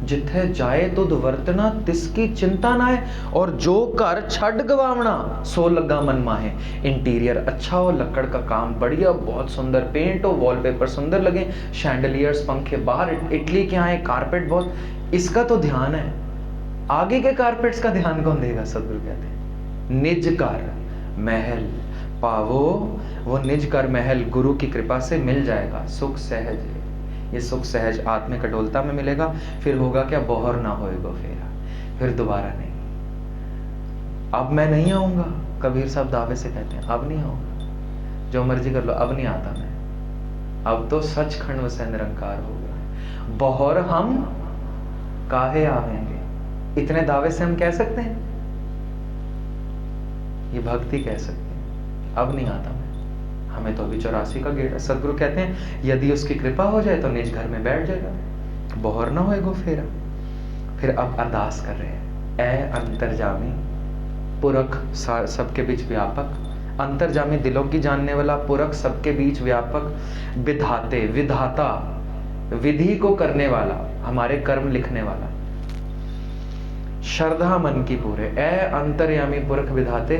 जिथे जाए तुद वर्तना तिसकी चिंता ना है, और जो घर छड़ गवावना सो लगा मन माहे। इंटीरियर अच्छा हो, लकड़ का काम बढ़िया, बहुत सुंदर पेंट हो, वॉलपेपर सुंदर लगे, शैंडलियर्स पंखे बाहर इटली के आए, कारपेट बहुत, इसका तो ध्यान है। आगे के कारपेट्स का ध्यान कौन देगा? सदगुरु कहते हैं निज घर महल पावो। वो निज कर महल गुरु की कृपा से मिल जाएगा। सुख सहज है, ये सुख सहज आत्मिक अडोलता में मिलेगा। फिर होगा क्या? बोहर ना होएगा फेरा, फिर दोबारा नहीं। अब मैं नहीं आऊंगा, कबीर साहब दावे से कहते हैं अब नहीं आऊंगा, जो मर्जी कर लो, अब नहीं आता मैं, अब तो सचखंड वसै निरंकार हो गया। बोहर हम काहे आवेंगे, इतने दावे से हम कह सकते हैं, ये भक्ति कह सकते हैं। अब नहीं आता मैं, हमें तो अभी 84 का गेट। सदगुरु कहते हैं यदि उसकी कृपा हो जाए तो निज घर में बैठ जाएगा, बोहर ना होएगो फेरा। फिर अब अरदास कर रहे हैं, ए अंतर्जामी पुरख सबके बीच व्यापक, अंतर्जामी दिलों की जानने वाला, पुरख सबके बीच व्यापक, विधाते विधाता विधि को करने वाला, हमारे कर्म लिखने वाला, श्रद्धा मन की पूरे। ए अंतर्यामी पुरख विधाते,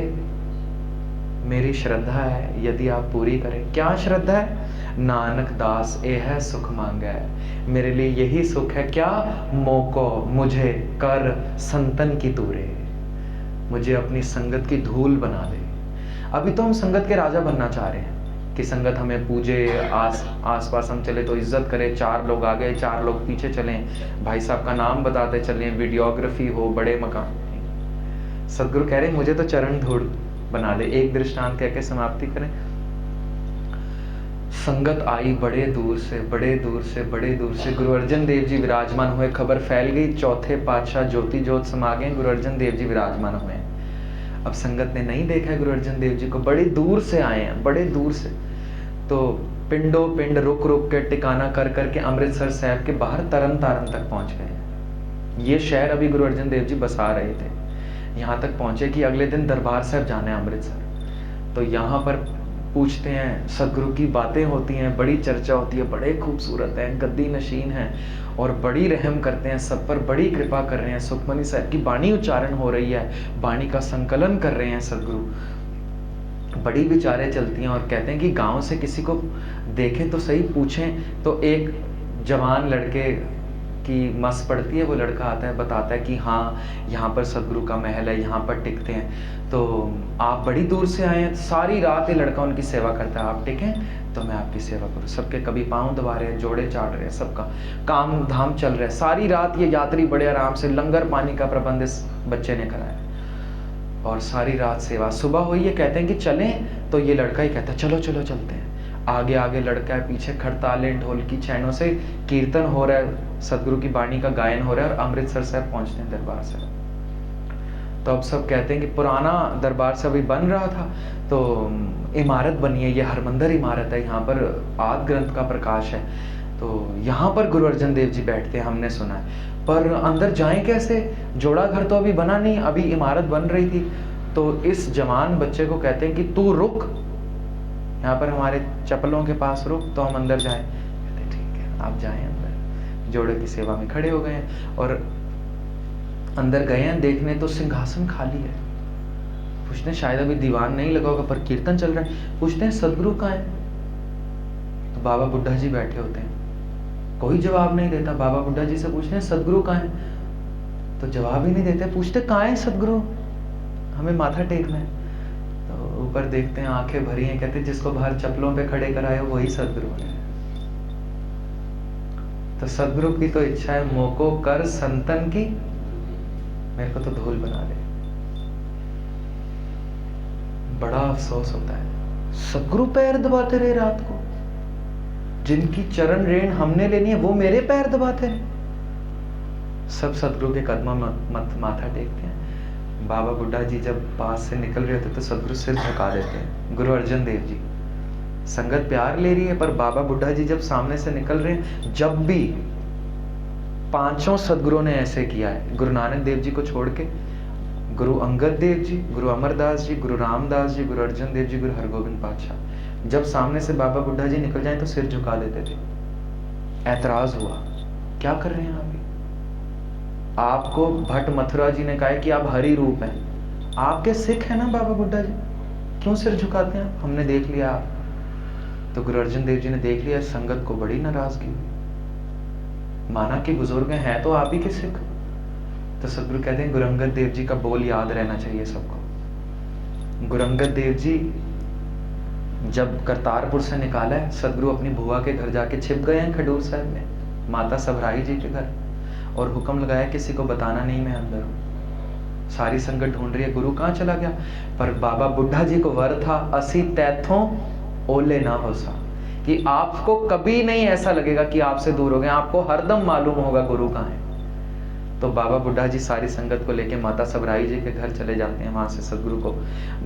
मेरी श्रद्धा है यदि आप पूरी करें। क्या श्रद्धा है? नानक दास ए है सुख मांगा है, मेरे लिए यही सुख है। क्या? मोको मुझे कर संतन की तूरे, मुझे अपनी संगत की धूल बना दे। अभी तो हम संगत के राजा बनना चाह रहे हैं कि संगत हमें पूजे, आस पास हम चले तो इज्जत करे, 4 लोग आगे 4 लोग पीछे चलें, भाई साहब का नाम बताते चलें, वीडियोग्राफी हो, बड़े मकान। सदगुरु कह रहे मुझे तो चरण धूल बना दे। एक दृष्टांत कह के समाप्ति करें। संगत आई बड़े दूर से, बड़े दूर से, बड़े दूर से, गुरु अर्जन देव जी विराजमान हुए। खबर फैल गई, चौथे पातशाह ज्योति ज्योत समा गए, गुरु अर्जन देव जी विराजमान हुए। अब संगत ने नहीं देखा गुरु अर्जन देव जी को, बड़ी दूर से आए हैं, बड़े दूर से। तो पिंडो पिंड रुक रुक के टिकाना कर करके अमृतसर साहब के बाहर तरन तारण तक पहुंच गए। ये शहर अभी गुरु अर्जन देव जी बसा रहे थे। यहाँ तक पहुंचे कि अगले दिन दरबार साहब जाना है अमृतसर। तो यहाँ पर पूछते हैं, सदगुरु की बातें होती हैं, बड़ी चर्चा होती है, बड़े खूबसूरत हैं, गद्दी नशीन हैं और बड़ी रहम करते हैं, सब पर बड़ी कृपा कर रहे हैं। सुखमनी साहब की बाणी उच्चारण हो रही है, बाणी का संकलन कर रहे हैं सदगुरु। बड़ी विचारें चलती हैं और कहते हैं कि गांव से किसी को देखें तो सही, पूछें तो एक जवान लड़के की मस पड़ती है, वो लड़का आता है, बताता है कि हाँ यहाँ पर सदगुरु का महल है, यहाँ पर टिकते हैं। तो आप बड़ी दूर से आए हैं, सारी रात ये लड़का उनकी सेवा करता है, आप टिकें तो मैं आपकी सेवा करूँ। सबके कभी पाँव दबा रहे हैं, जोड़े चाट रहे हैं, सबका काम धाम चल रहा है। सारी रात ये यात्री बड़े आराम से, लंगर पानी का प्रबंध इस बच्चे ने कराया और सारी रात सेवा। सुबह हुई, ये कहते हैं कि चलें, तो ये लड़का ही कहता है चलो चलो चलते हैं। आगे आगे लड़का है, पीछे खड़तालें ढोल की छैनों से कीर्तन हो रहा है, सदगुरु की बाणी का गायन हो रहा है और अमृतसर साहब पहुंचते हैं दरबार साहब। तो अब सब कहते हैं कि पुराना दरबार साहब अभी बन रहा था, तो इमारत बनी है, ये हरमंदिर इमारत है, यहाँ पर आदि ग्रंथ का प्रकाश है, तो यहाँ पर गुरु अर्जन देव जी बैठते हैं, हमने सुना है। पर अंदर जाएं कैसे? जोड़ा घर तो अभी बना नहीं, अभी इमारत बन रही थी। तो इस जवान बच्चे को कहते हैं कि तू रुक, यहाँ पर हमारे चप्पलों के पास रुक तो हम अंदर जाएं। कहते ठीक है आप जाएं अंदर। जोड़े की सेवा में खड़े हो गए हैं और अंदर गए हैं, देखने तो सिंहासन खाली है। पूछते हैं शायद अभी दीवान नहीं लगा होगा पर कीर्तन चल रहा है। पूछते हैं सदगुरु कहाँ है? तो बाबा बुड्ढा जी बैठे होते हैं। कोई जवाब नहीं देता। बाबा बुड्ढा जी से पूछते हैं सदगुरु कहाँ है? तो जवाब ही नहीं देते। पूछते कहाँ है सदगुरु, हमें माथा टेकना है। तो ऊपर देखते हैं आंखें भरी हैं। कहते जिसको बाहर चप्पलों पे खड़े कराए हो वही सदगुरु है। तो सदगुरु की तो इच्छा है मोको कर संतन की, मेरे को तो धूल बना दे। बड़ा अफसोस होता है सदगुरु पैर दबाते रहे रात को, जिनकी चरण रेण हमने लेनी है वो मेरे पैर दबाते रहे। सब सदगुरु के कदमों में माथा टेकते हैं। बाबा बुड्ढा जी जब पास से निकल रहे होते तो सदगुरु सिर झुका देते हैं। गुरु अर्जन देव जी, संगत प्यार ले रही है पर बाबा बुड्ढा जी जब सामने से निकल रहे हैं, जब भी पांचों सदगुरुओं ने ऐसे किया है। गुरु नानक देव जी को छोड़ के गुरु अंगद देव जी, गुरु अमरदास जी, गुरु रामदास जी, गुरु अर्जन देव जी, गुरु हरगोविंद पातशाह, जब सामने से बाबा बुड्ढा जी निकल जाए तो सिर झुका देते थे। ऐतराज हुआ क्या कर रहे हैं आप? आपको भट्ट मथुरा जी ने कहा कि आप हरि रूप हैं, आपके सिख है ना बाबा बुड्ढा जी, क्यों सिर झुकाते हैं? हमने देख लिया। तो गुरु अर्जन देव जी ने देख लिया, संगत को बड़ी नाराजगी हुई। माना कि बुजुर्ग हैं तो आप ही के सिख। तो सदगुरु कहते हैं गुरु अंगद देव जी का बोल याद रहना चाहिए सबको। गुरु अंगद देव जी जब करतारपुर से निकाला है, सदगुरु अपनी बुआ के घर जाके छिप गए हैं खडूर साहब में, माता सबराई जी के घर, और हुक्म लगाया किसी को बताना नहीं मैं अंदर हूं। सारी संगत ढूंढ रही है गुरु कहाँ चला गया। पर बाबा बुड्ढा जी को वर था असी तैथों ओले ना हो सा, कि आपको कभी नहीं ऐसा लगेगा कि आपसे दूर हो गए, आपको हरदम मालूम होगा गुरु कहाँ है। तो बाबा बुड्ढा जी सारी संगत को लेके माता सबराई जी के घर चले जाते हैं। वहां से सदगुरु को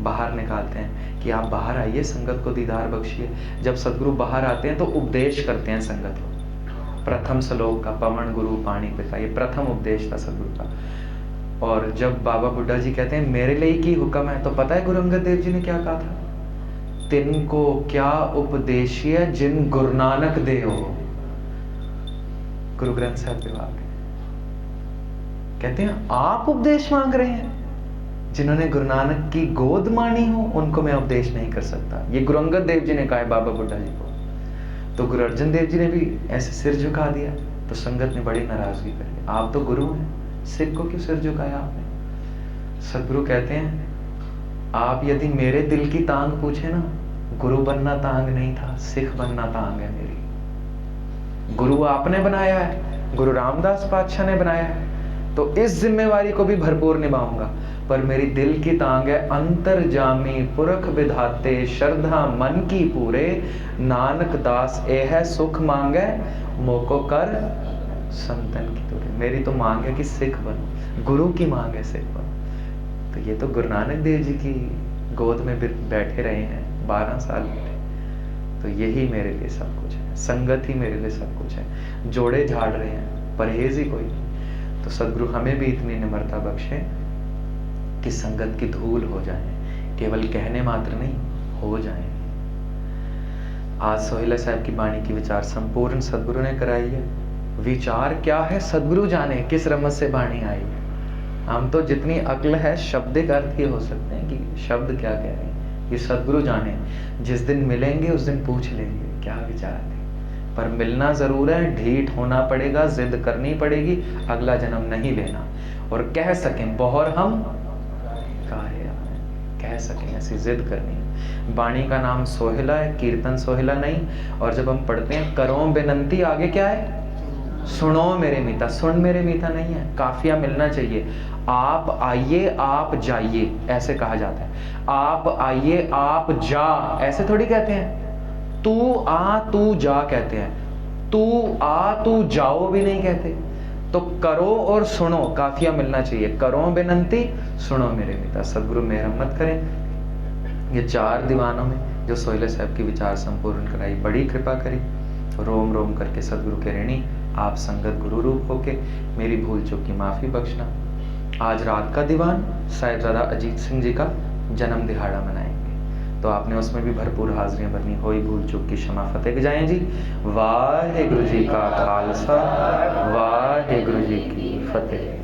बाहर निकालते हैं कि आप बाहर आइए, संगत को दीदार बख्शिए। जब सदगुरु बाहर आते हैं तो उपदेश करते हैं संगत को। प्रथम श्लोक का पवन गुरु पाणी पिता, ये प्रथम उपदेश था सदगुरु का। और जब बाबा बुड्ढा जी कहते हैं मेरे लिए की हुक्म है, तो पता है गुरु अंगद देव जी ने क्या कहा था? तिनको क्या उपदेशीय जिन गुरु नानक दे हो। गुरु ग्रंथ साहिब के वाक्य कहते हैं आप उपदेश मांग रहे हैं, जिन्होंने गुरु नानक की गोद मानी हो उनको मैं उपदेश नहीं कर सकता। ये गुरु अंगद देव जी ने कहा है बाबा बुड्ढा जी को। तो गुरु अर्जन देव जी ने भी ऐसे सिर झुका दिया। तो संगत ने बड़ी नाराजगी करी, आप तो गुरु हैं, सिख को क्यों सिर झुकाया आपने? सदगुरु कहते हैं आप यदि मेरे दिल की तांग पूछे ना, गुरु बनना तांग नहीं था, सिख बनना तांग है मेरी। गुरु आपने बनाया है, गुरु रामदास पातशाह ने बनाया है, तो इस जिम्मेवारी को भी भरपूर निभाऊंगा। पर मेरी दिल की तांग है अंतर्जामी पुरख विधाते, श्रद्धा मन की पूरे, नानक दास ए है सुख मांगे, मोको कर संतन की तुरे। मेरी तो मांग है कि सिख बनो, गुरु की मांग है सिख बनो। तो ये तो गुरु नानक देव जी की गोद में बैठे रहे हैं 12 साल बैठे। तो यही मेरे लिए सब कुछ है, संगत ही मेरे लिए सब कुछ है। जोड़े झाड़ रहे हैं, परहेज ही कोई। तो सदगुरु हमें भी इतनी निम्रता बख्शे कि संगत की धूल हो जाए, केवल कहने मात्र नहीं हो जाए। आज सोहेला साहब की वाणी की विचार संपूर्ण सदगुरु ने कराई है। विचार क्या है सदगुरु जाने, किस रमत से वाणी आई है। हम तो जितनी अक्ल है शब्दिक अर्थ ही हो सकते हैं कि शब्द क्या कह रहे हैं, ये सदगुरु जाने। जिस दिन मिलेंगे उस दिन पूछ लेंगे क्या विचार थे। पर मिलना जरूर है, ढीठ होना पड़ेगा, जिद करनी पड़ेगी, अगला जन्म नहीं लेना। और कह सकें बहुर हम काहे आए, कह सकें ऐसी जिद करनी है। वाणी का नाम सोहेला है, कीर्तन सोहेला नहीं। और जब हम पढ़ते हैं करो बेनंती, आगे क्या है? सुनो मेरे मीता। सुन मेरे मीता नहीं है, काफिया मिलना चाहिए। आप आइए आप जाइए ऐसे कहा जाता है। आप आइए आप जा ऐसे थोड़ी कहते हैं। तू आ तू जा कहते हैं, तू आ तू जाओ भी नहीं कहते। तो करो और सुनो, काफिया मिलना चाहिए। करो बेनंती, सुनो मेरे पिता। सदगुरु मेहरमत करें। ये 4 दीवानों में जो सोहेला साहब की विचार संपूर्ण कराई, बड़ी कृपा करी। रोम रोम करके सदगुरु के ऋणी आप संगत गुरु रूप होके मेरी भूल चूक की माफी बख्शना। आज रात का दीवान साहिबजादा अजीत सिंह जी का जन्म दिहाड़ा मनाएंगे, तो आपने उसमें भी भरपूर हाजिरियां भरनी। होई भूल चूक की क्षमा फतेह जाएं जी। वाहेगुरु जी का खालसा, वाहेगुरु जी की फतेह।